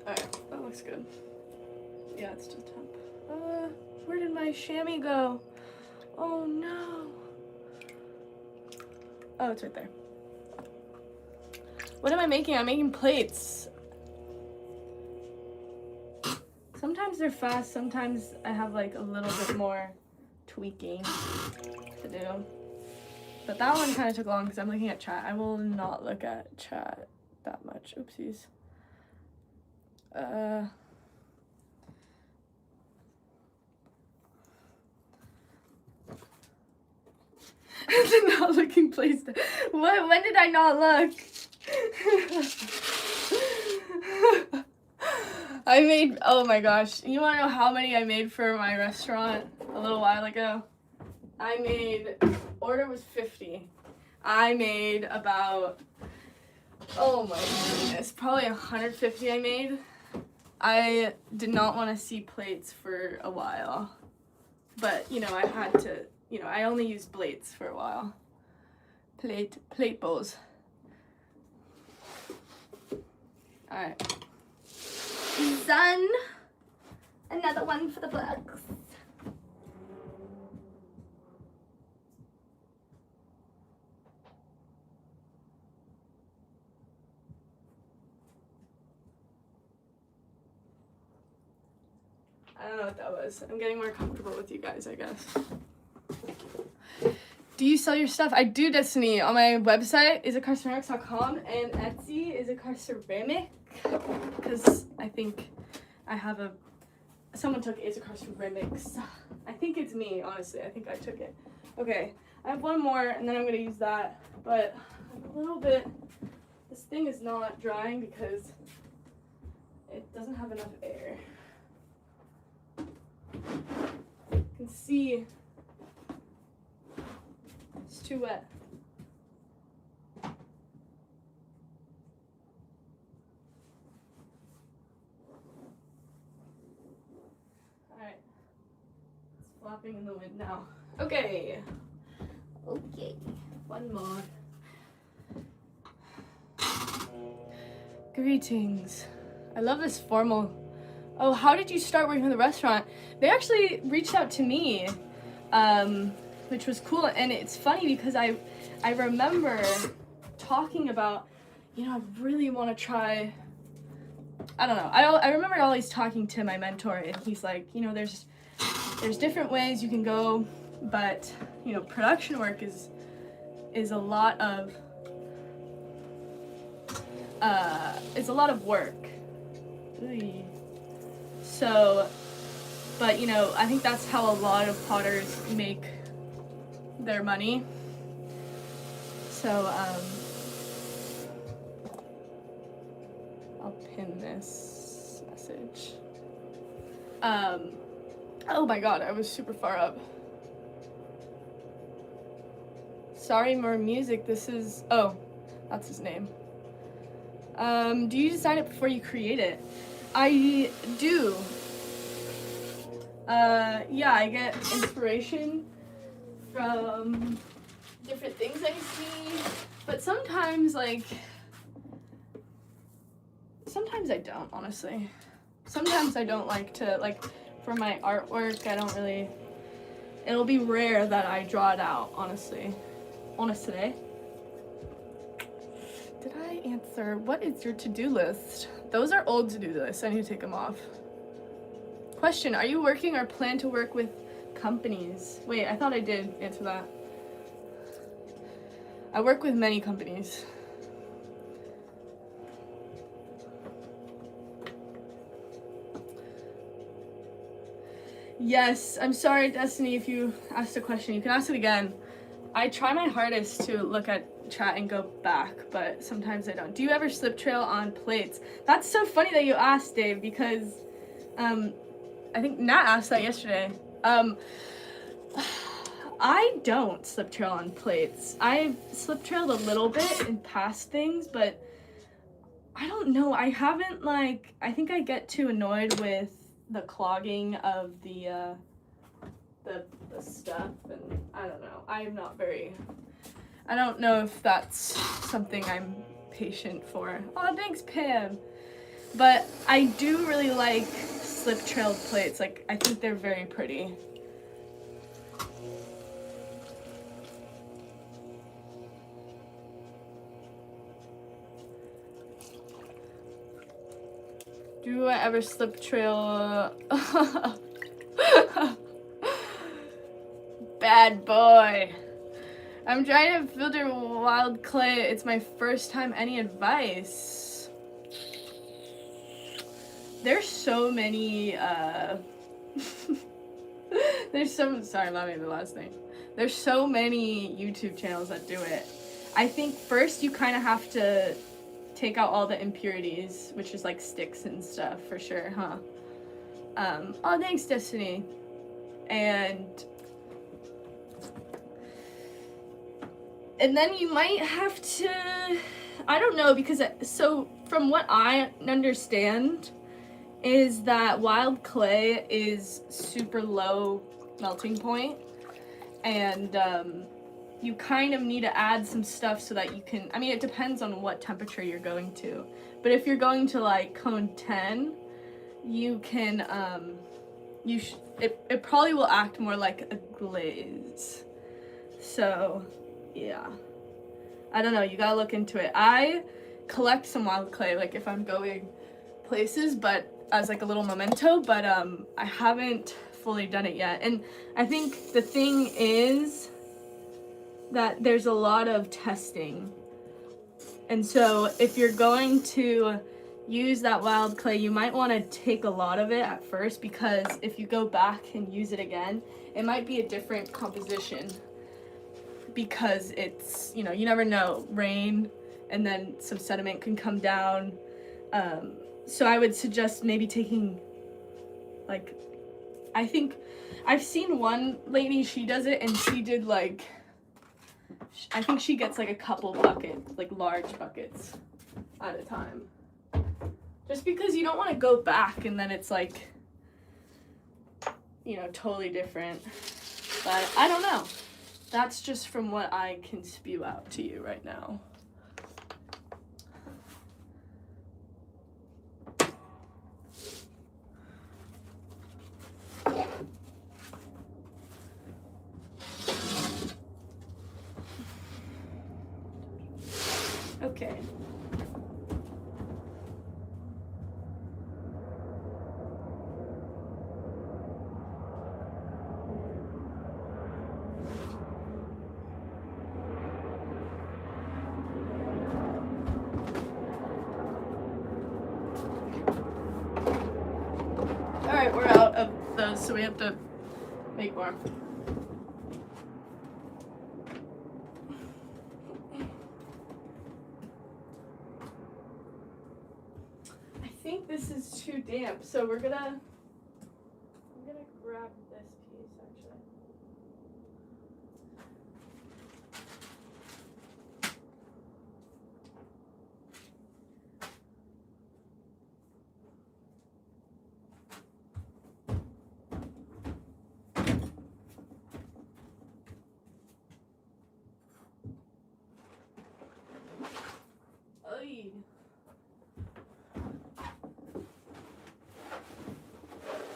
Alright, that looks good. Yeah, it's just temp. Where did my chamois go? Oh no. Oh, it's right there. What am I making? I'm making plates. Sometimes they're fast, sometimes I have like a little bit more tweaking to do. But that one kind of took long because I'm looking at chat. I will not look at chat that much. Oopsies. The not looking place. What? When did I not look? I made, oh my gosh. You want to know how many I made for my restaurant a little while ago? I made, order was 50. I made about, oh my goodness, probably 150 I made. I did not want to see plates for a while. But, you know, I had to, you know, I only used blades for a while. Plate bowls. Alright. Done. Another one for the books. I don't know what that was. I'm getting more comfortable with you guys, I guess. Do you sell your stuff? I do, Destiny. On my website, isacarceramics.com, and Etsy, isacarceramic, because I think I have someone took Isacar Ceramics. I think it's me, honestly. I think I took it. Okay, I have one more, and then I'm gonna use that. But I'm a little bit. This thing is not drying because it doesn't have enough air. You can see it's too wet. Alright. It's flopping in the wind now. Okay. Okay. One more. Greetings. I love this formal. Oh, how did you start working in the restaurant? They actually reached out to me, which was cool. And it's funny because I remember talking about, you know, I really want to try. I don't know. I remember always talking to my mentor, and he's like, you know, there's different ways you can go, but you know, production work is a lot of work. So, but you know, I think that's how a lot of potters make their money. So, I'll pin this message. Oh my god, I was super far up. Sorry, more music. This is, oh, that's his name. Do you design it before you create it? I do. Yeah, I get inspiration from different things I see, but sometimes I don't, honestly. Sometimes I don't like to, like, for my artwork, I don't really, it'll be rare that I draw it out, honestly. Honest today. Did I answer? What is your to-do list? Those are old to-do lists. I need to take them off. Question, are you working or plan to work with companies? Wait, I thought I did answer that. I work with many companies. Yes, I'm sorry, Destiny, if you asked a question. You can ask it again. I try my hardest to look at chat and go back, but sometimes I don't. Do you ever slip trail on plates? That's so funny that you asked, Dave, because I think Nat asked that yesterday. I don't slip trail on plates. I've slip trailed a little bit in past things, but I don't know. I haven't, like, I think I get too annoyed with the clogging of the stuff, and I don't know. I'm not very, I don't know if that's something I'm patient for. Oh, thanks, Pam. But I do really like slip trailed plates. Like, I think they're very pretty. Do I ever slip trail? Bad boy. I'm trying to filter wild clay. It's my first time. Any advice? There's so many, sorry, not maybe the last thing. There's so many YouTube channels that do it. I think first you kind of have to take out all the impurities, which is like sticks and stuff for sure, huh? Oh, thanks, Destiny. And then you might have to, I don't know, because so from what I understand is that wild clay is super low melting point, and you kind of need to add some stuff so that you can, I mean, it depends on what temperature you're going to, but if you're going to like cone 10, you can, it probably will act more like a glaze. So, yeah. I don't know, you gotta look into it. I collect some wild clay, like if I'm going places, but as like a little memento, but I haven't fully done it yet. And I think the thing is that there's a lot of testing. And so if you're going to use that wild clay, you might want to take a lot of it at first, because if you go back and use it again, it might be a different composition. because it's, you know, you never know, rain, and then some sediment can come down. So I would suggest maybe taking, like, I think I've seen one lady, she does it, and she did like, I think she gets like a couple buckets, like large buckets at a time. Just because you don't want to go back and then it's like, you know, totally different. But I don't know. That's just from what I can spew out to you right now. Okay. Alright, we're out of those, so we have to make more. I think this is too damp, so I'm gonna grab this piece actually. Oy.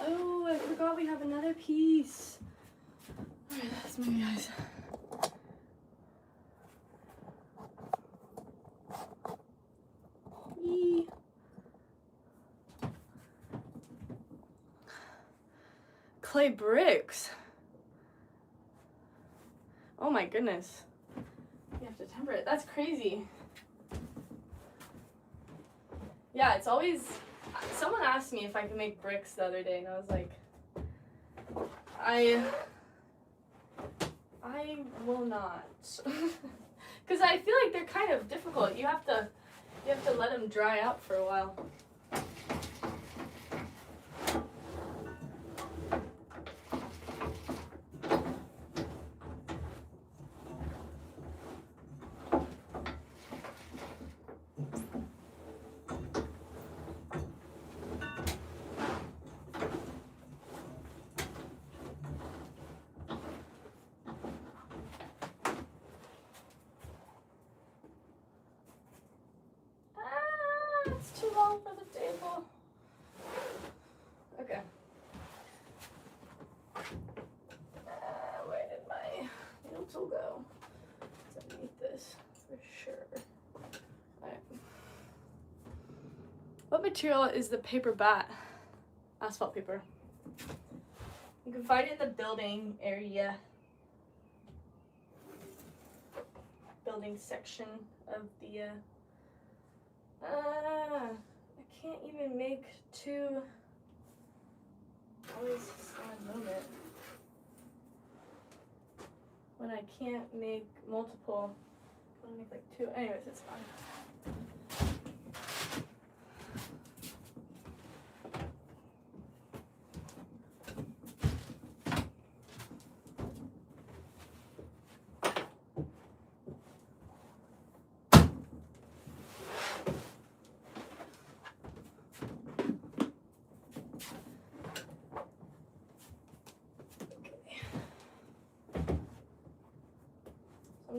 Oh, I forgot we have another piece. Alright, that's my guys. Yee. Clay bricks. Oh my goodness. You have to temper it. That's crazy. Yeah, it's always, someone asked me if I could make bricks the other day, and I was like, I will not. Because I feel like they're kind of difficult. You have to let them dry out for a while. It's too long for the table. Okay. Where did my nail tool go? It's underneath this, for sure. Alright. What material is the paper bat? Asphalt paper. You can find it in the building area. Building section of the I can't even make two. Always sad moment when I can't make multiple. I want to make like two. Anyways, it's fine.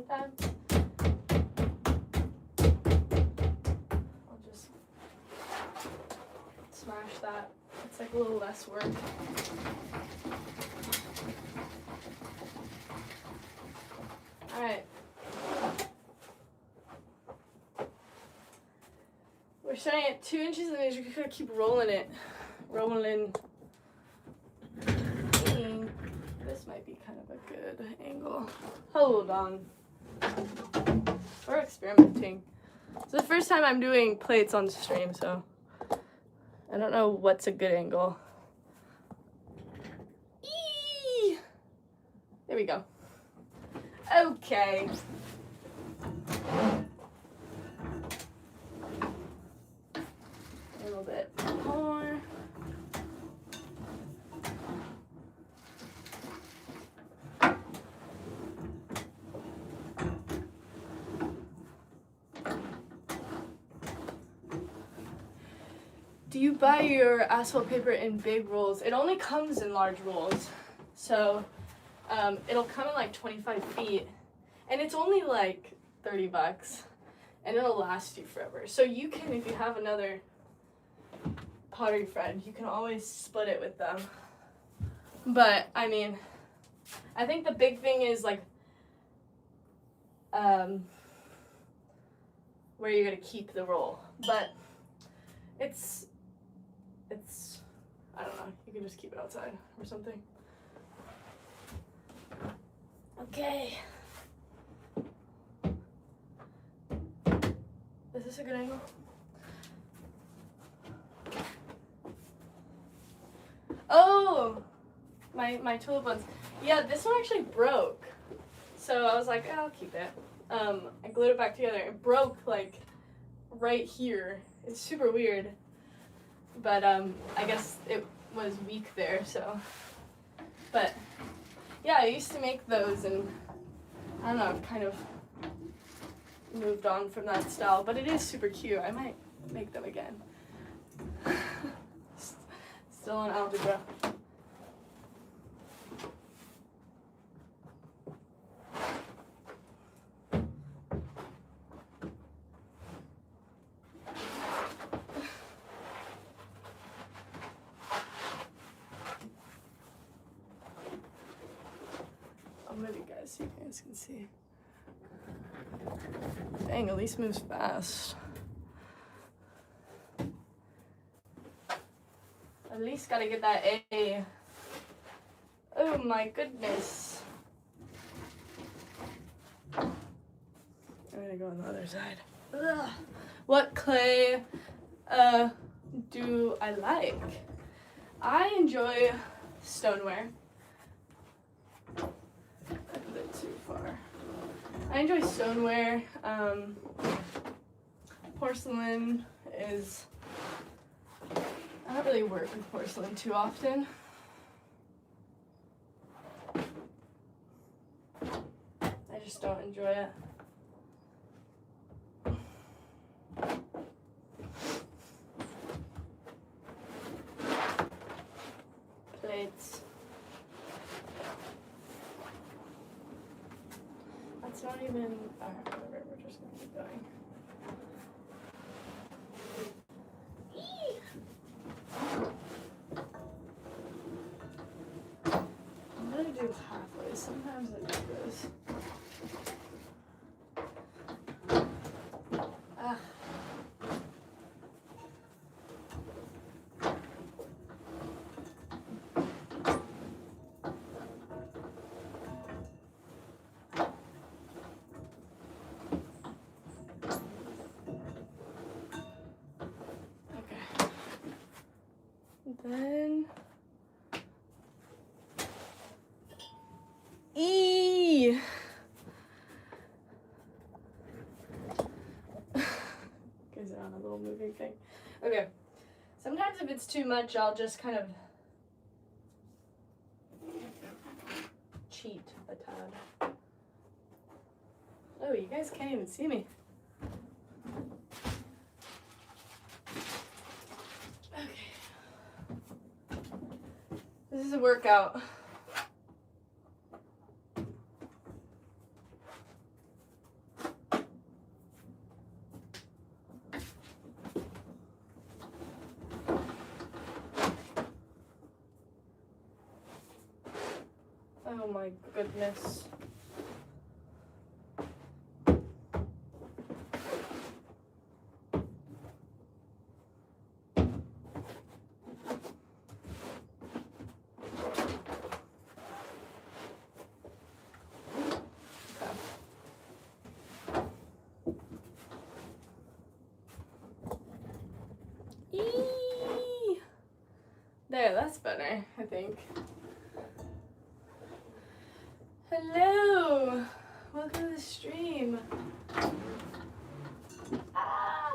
Sometimes I'll just smash that. It's like a little less work. Alright. We're starting at 2 inches and we're gonna keep rolling it. Rolling. This might be kind of a good angle. Hold on. We're experimenting. It's the first time I'm doing plates on stream, so I don't know what's a good angle. Eee! There we go. Okay. A little bit more. Do you buy your asphalt paper in big rolls? It only comes in large rolls. So it'll come in like 25 feet. And it's only like $30. And it'll last you forever. So you can, if you have another pottery friend, you can always split it with them. But, I mean, I think the big thing is like where you're going to keep the roll. But it's, I don't know, you can just keep it outside or something. Okay. Is this a good angle? Oh, my tulip ones. Yeah, this one actually broke. So I was like, oh, I'll keep it. I glued it back together. It broke like right here. It's super weird. But I guess it was weak there, so. But yeah, I used to make those, and I don't know, I've kind of moved on from that style, but it is super cute. I might make them again. Still in algebra. I'll move you guys so you guys can see. Dang, Elise moves fast. Elise gotta get that A. Oh my goodness. I'm gonna go on the other side. Ugh. What clay do I like? I enjoy stoneware. A bit too far. I enjoy stoneware. Porcelain is, I don't really work with porcelain too often. I just don't enjoy it. Plates. That's not even, whatever, we're just gonna keep going. I'm gonna do halfway. Sometimes I do this. Ah. Okay. Then E. Goes on a little moving thing. Okay. Sometimes if it's too much, I'll just kind of cheat a tad. Oh, you guys can't even see me. Okay. This is a workout. Oh my goodness. Eee! There, that's better, I think. Hello! stream. Ah!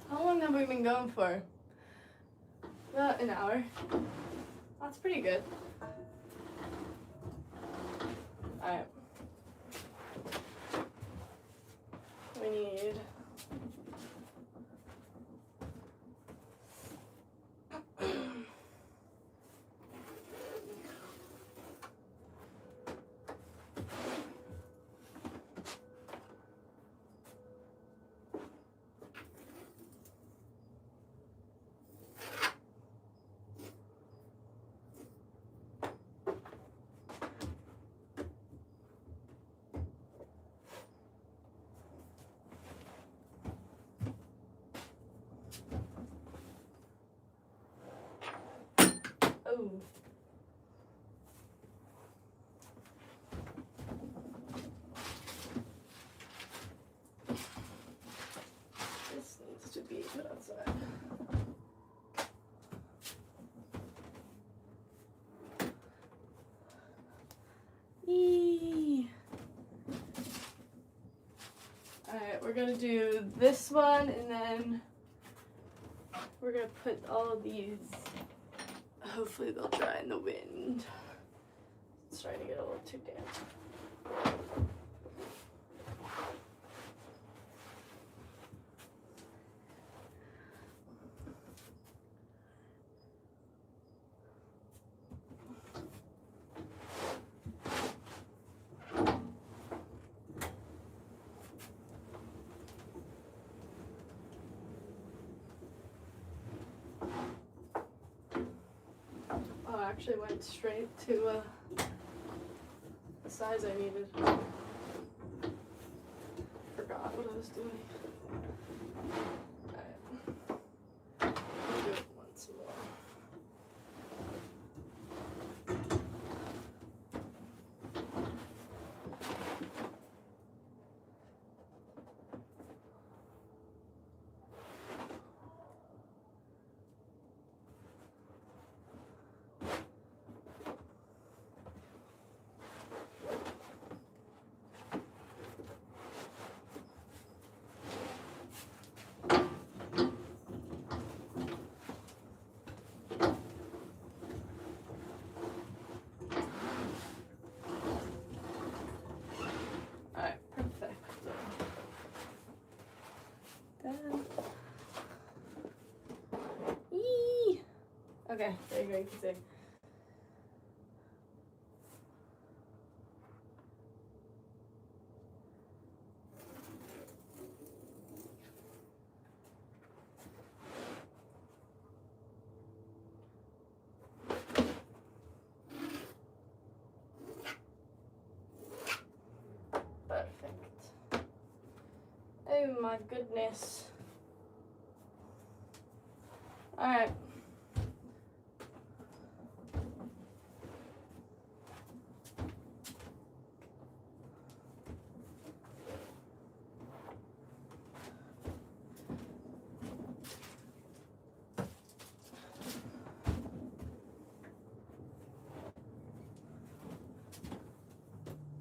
How long have we been going for? About an hour. That's pretty good. Alright. We need oh. This needs to be put outside. Eee. Alright, we're gonna do this one and then we're gonna put all of these. Hopefully they'll dry in the wind. It's starting to get a little too damp. Actually went straight to the size I needed. Forgot what I was doing. Alright. I'll do it once more. Okay, there you go, you can see. Perfect. Oh my goodness. All right.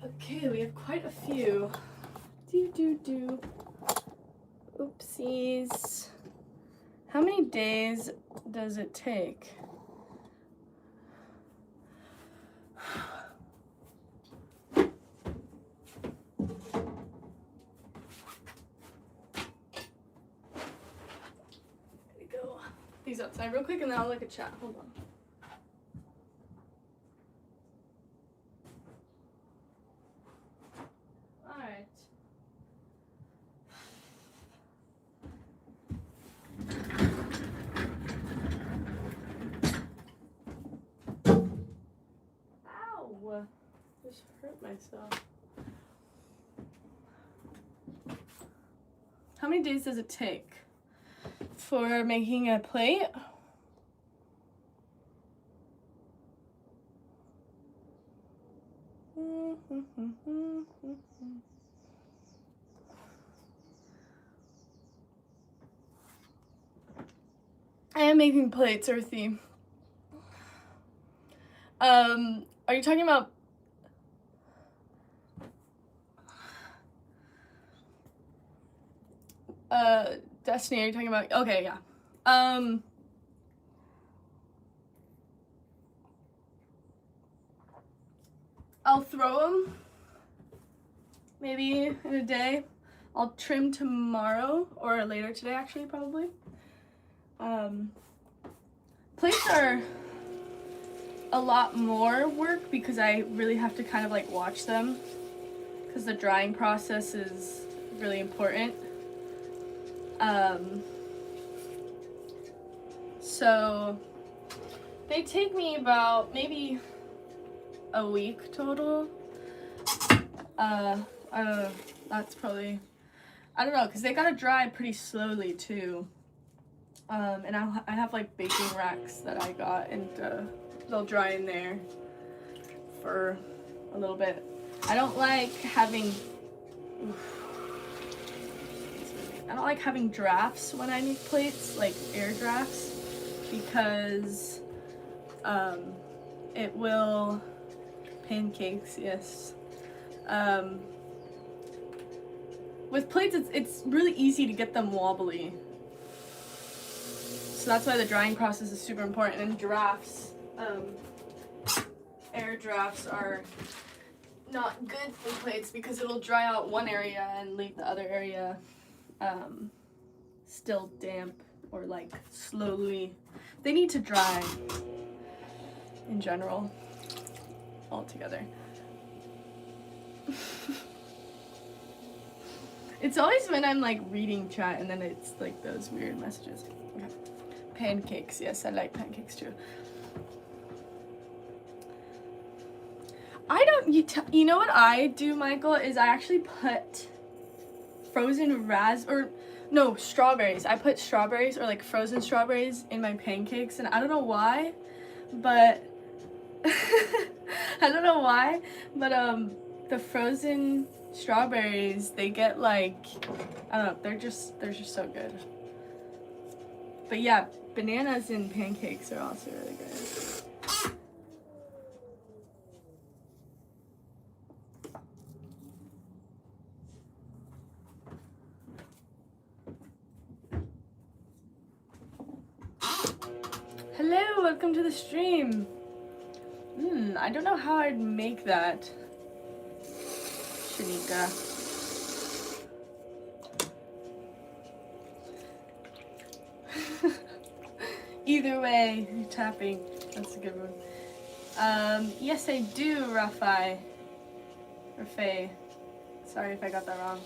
Okay, we have quite a few. Oopsies. How many days does it take? Go these outside real quick and then I'll look at chat. Hold on. Alright. Ow! Just hurt myself. How many days does it take for making a plate? I am making plates, Earthy. Are you talking about Destiny? Are you talking about? Okay, yeah. I'll throw them maybe in a day. I'll trim tomorrow or later today, actually, probably. Plates are a lot more work because I really have to kind of like watch them because the drying process is really important. So they take me about maybe a week total. That's probably, I don't know, because they gotta dry pretty slowly too. And I have like baking racks that I got, and they'll dry in there for a little bit. I don't like having drafts when I make plates, like air drafts, because it will pancakes, yes. With plates, it's really easy to get them wobbly. So that's why the drying process is super important. And drafts, air drafts are not good for plates because it'll dry out one area and leave the other area still damp or like slowly. They need to dry in general altogether. It's always when I'm like reading chat and then it's like those weird messages. Okay. Pancakes, yes, I like pancakes too. I don't, you know what I do, Michael, is I actually put frozen strawberries. I put strawberries or like frozen strawberries in my pancakes, and I don't know why, but the frozen strawberries, they get like, I don't know, they're just so good. But yeah, bananas in pancakes are also really good. Hello, welcome to the stream. I don't know how I'd make that, Shanika. Either way, tapping. That's a good one. Yes, I do, Rafai. Sorry if I got that wrong.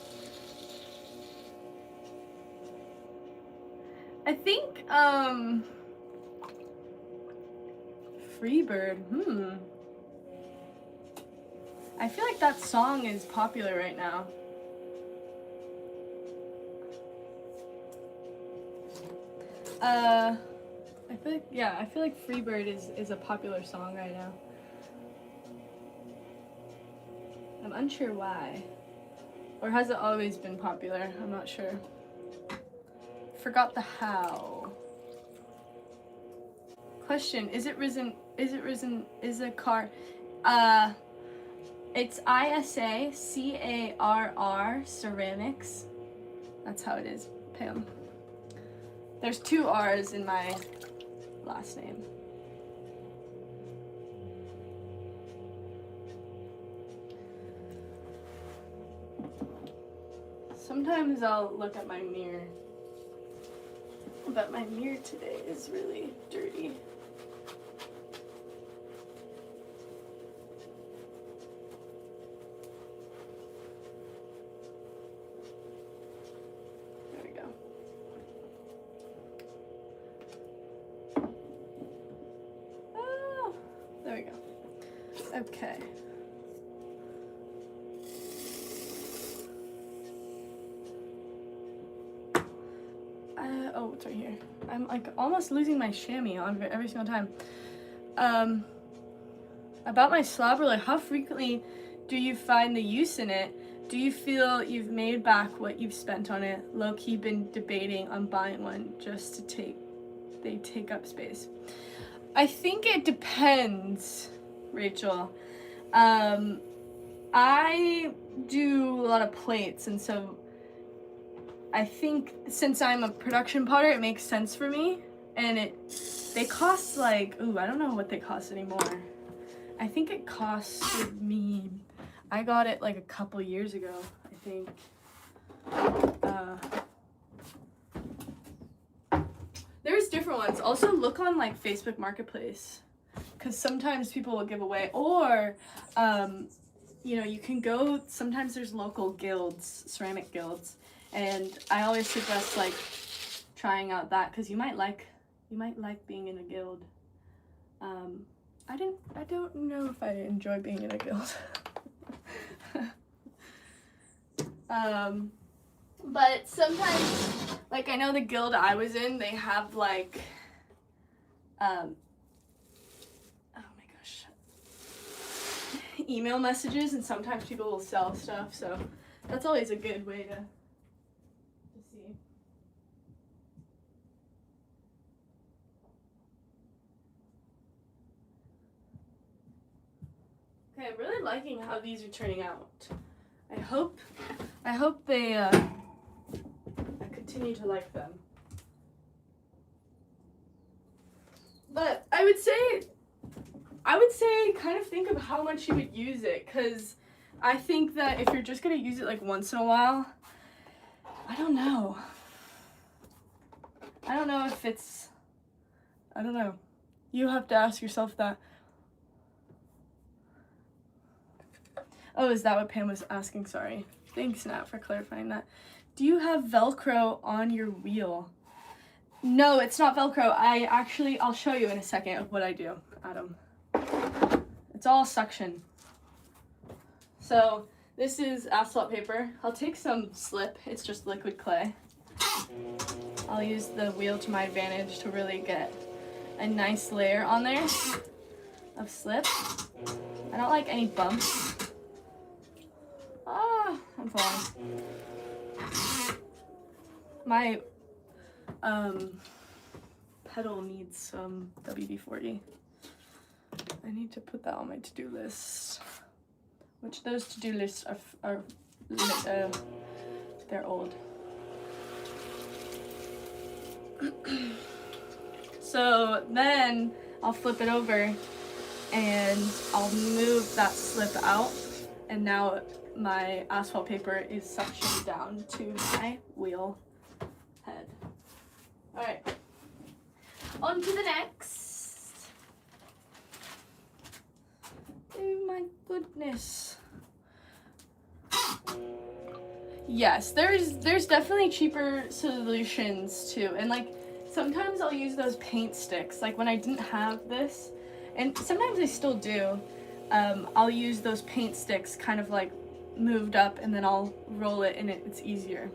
I think, Freebird, I feel like that song is popular right now. I feel like Freebird is a popular song right now. I'm unsure why. Or has it always been popular? I'm not sure. Forgot the how. Question, is it a car? It's ISACARR Ceramics. That's how it is, Pam. There's 2 R's in my last name. Sometimes I'll look at my mirror, but my mirror today is really dirty. There we go. Oh, there we go. Okay. Oh, it's right here. I'm like almost losing my chamois on every single time. About my slab ruler, how frequently do you find the use in it? Do you feel you've made back what you've spent on it? Low-key been debating on buying one just to they take up space. I think it depends. Rachel. I do a lot of plates, and so I think since I'm a production potter, it makes sense for me. And they cost like, ooh, I don't know what they cost anymore. I think it costed me, I got it like a couple years ago, I think. There's different ones. Also look on like Facebook Marketplace, because sometimes people will give away, or you know, you can go, sometimes there's local guilds, ceramic guilds, and I always suggest like trying out that, because you might like being in a guild. I don't know if I enjoy being in a guild. But sometimes, like, I know the guild I was in, they have like, oh my gosh, email messages, and sometimes people will sell stuff, so that's always a good way to see. Okay, I'm really liking how these are turning out. I hope they I continue to like them. But I would say kind of think of how much you would use it, because I think that if you're just gonna use it like once in a while, I don't know if it's, I don't know. You have to ask yourself that. Oh, is that what Pam was asking? Sorry. Thanks, Nat, for clarifying that. Do you have Velcro on your wheel? No, it's not Velcro. I'll show you in a second of what I do, Adam. It's all suction. So this is asphalt paper. I'll take some slip. It's just liquid clay. I'll use the wheel to my advantage to really get a nice layer on there of slip. I don't like any bumps. Ah, I'm falling. My pedal needs some WD-40. I need to put that on my to-do list. Which those to-do lists are they're old. So then I'll flip it over and I'll move that slip out, and now my asphalt paper is suctioned down to my wheel head. All right, on to the next. Oh my goodness. Yes, there's definitely cheaper solutions too, and like sometimes I'll use those paint sticks. Like when I didn't have this, and sometimes I still do, I'll use those paint sticks kind of like moved up, and then I'll roll it, and it's easier.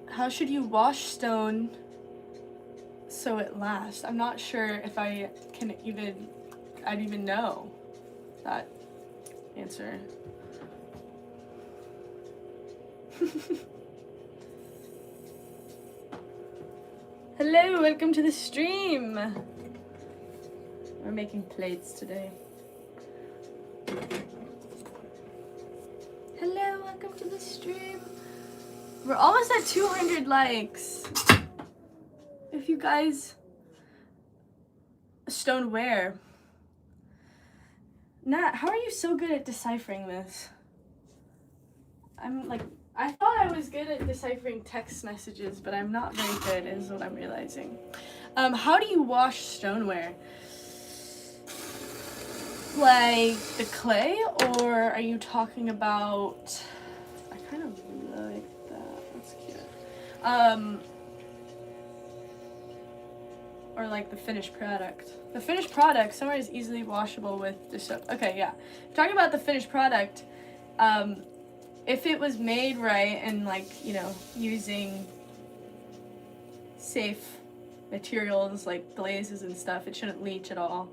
How should you wash stone so it lasts? I'm not sure if I'd even know that answer. Hello, welcome to the stream. We're making plates today. Hello, welcome to the stream. We're almost at 200 likes. If you guys, stoneware. Nat, how are you so good at deciphering this? I thought I was good at deciphering text messages, but I'm not very good, is what I'm realizing. How do you wash stoneware? Like the clay, or are you talking about, I kind of like that, that's cute. Or like the finished product. The finished product, somewhere is easily washable with the soap. Okay, yeah. Talking about the finished product, if it was made right and like, you know, using safe materials like glazes and stuff, it shouldn't leach at all.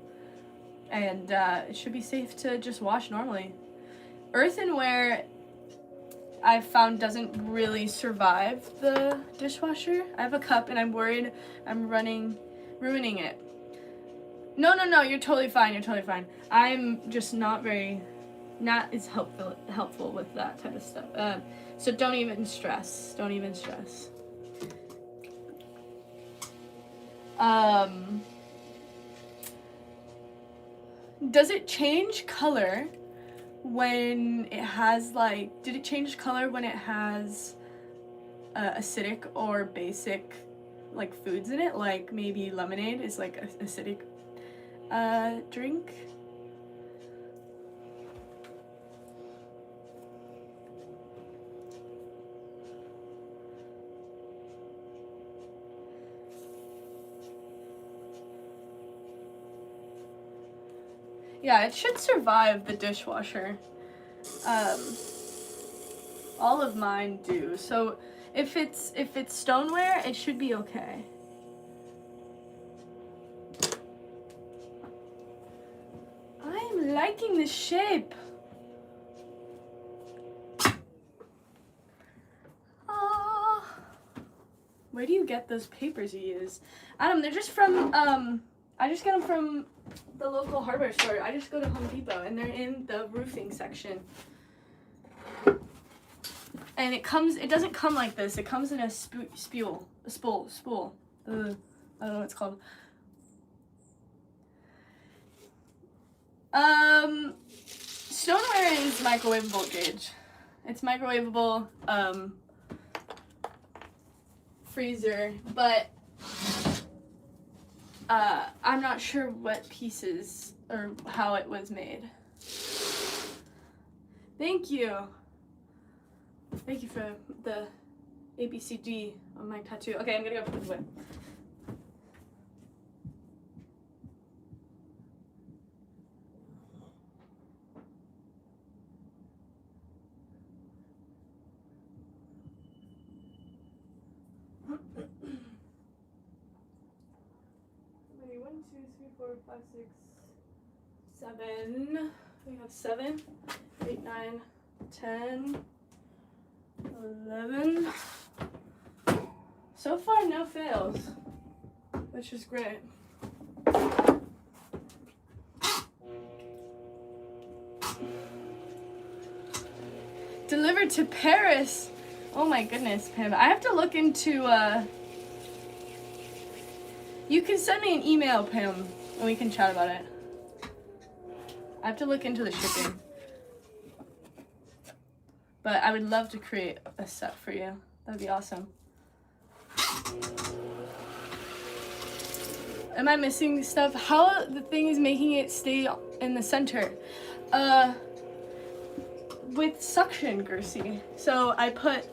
And it should be safe to just wash normally. Earthenware, I've found doesn't really survive the dishwasher. I have a cup and I'm worried I'm ruining it. No, you're totally fine, you're totally fine. I'm just not as helpful with that type of stuff. So don't even stress. Does it change color when it has did it change color when it has acidic or basic foods in it? Like maybe lemonade is like an acidic drink. Yeah, it should survive the dishwasher. All of mine do. So if it's stoneware, it should be okay. I'm liking the shape. Oh. Where do you get those papers you use? Adam, they're just from I just get them from the local hardware store. I just go to Home Depot and they're in the roofing section. And it doesn't come like this. It comes in a spool. I don't know what it's called. Stoneware is microwavable, Gage. It's microwavable, freezer, but I'm not sure what pieces or how it was made. Thank you. Thank you for the ABCD on my tattoo. Okay, I'm gonna go put it away. Ready, 1, 2, 3, 4, 5, 6, 7. We have 7, 8, 9, 10. 11. So far, no fails, which is great. Delivered to Paris. Oh my goodness, Pam. I have to look into, you can send me an email, Pam, and we can chat about it. I have to look into the shipping. But I would love to create a set for you. That'd be awesome. Am I missing stuff? How the thing is making it stay in the center? With suction, Gersie. So I put,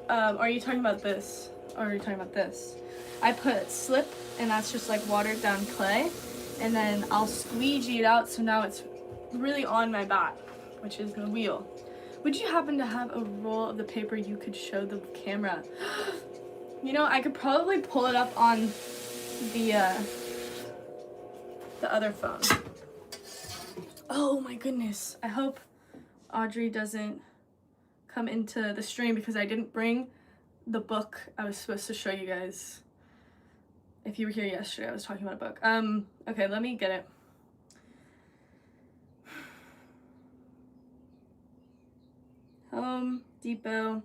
are you talking about this? Or are you talking about this? I put slip, and that's just like watered down clay. And then I'll squeegee it out, so now it's really on my back, which is the wheel. Would you happen to have a roll of the paper you could show the camera? You know, I could probably pull it up on the other phone. Oh my goodness. I hope Audrey doesn't come into the stream because I didn't bring the book I was supposed to show you guys. If you were here yesterday, I was talking about a book. Okay, let me get it. Home Depot.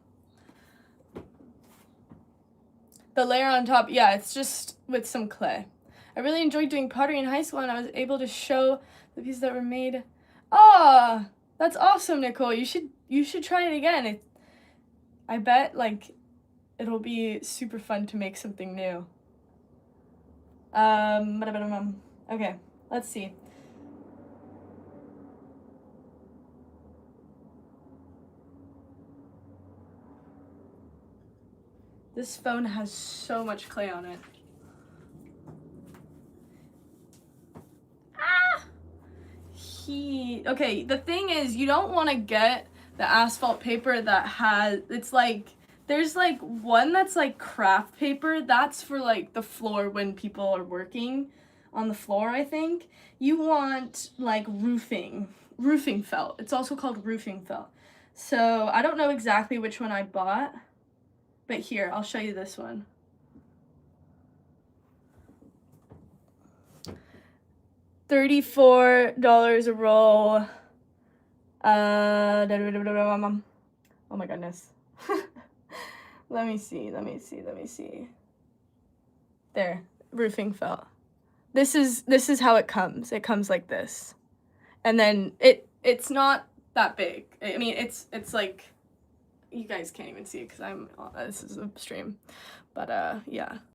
The layer on top, yeah, it's just with some clay. I really enjoyed doing pottery in high school, and I was able to show the pieces that were made. Ah, that's awesome, Nicole. You should try it again. I bet it'll be super fun to make something new. Okay, let's see. This phone has so much clay on it. Ah! Okay, the thing is, you don't want to get the asphalt paper that has, there's one that's craft paper. That's for the floor when people are working on the floor, I think. You want roofing felt. It's also called roofing felt. So I don't know exactly which one I bought, but here, I'll show you this one. $34 a roll. Oh my goodness. Let me see. There, roofing felt. This is how it comes. It comes like this. And then it's not that big. I mean, it's like, you guys can't even see it because this is a stream. But yeah.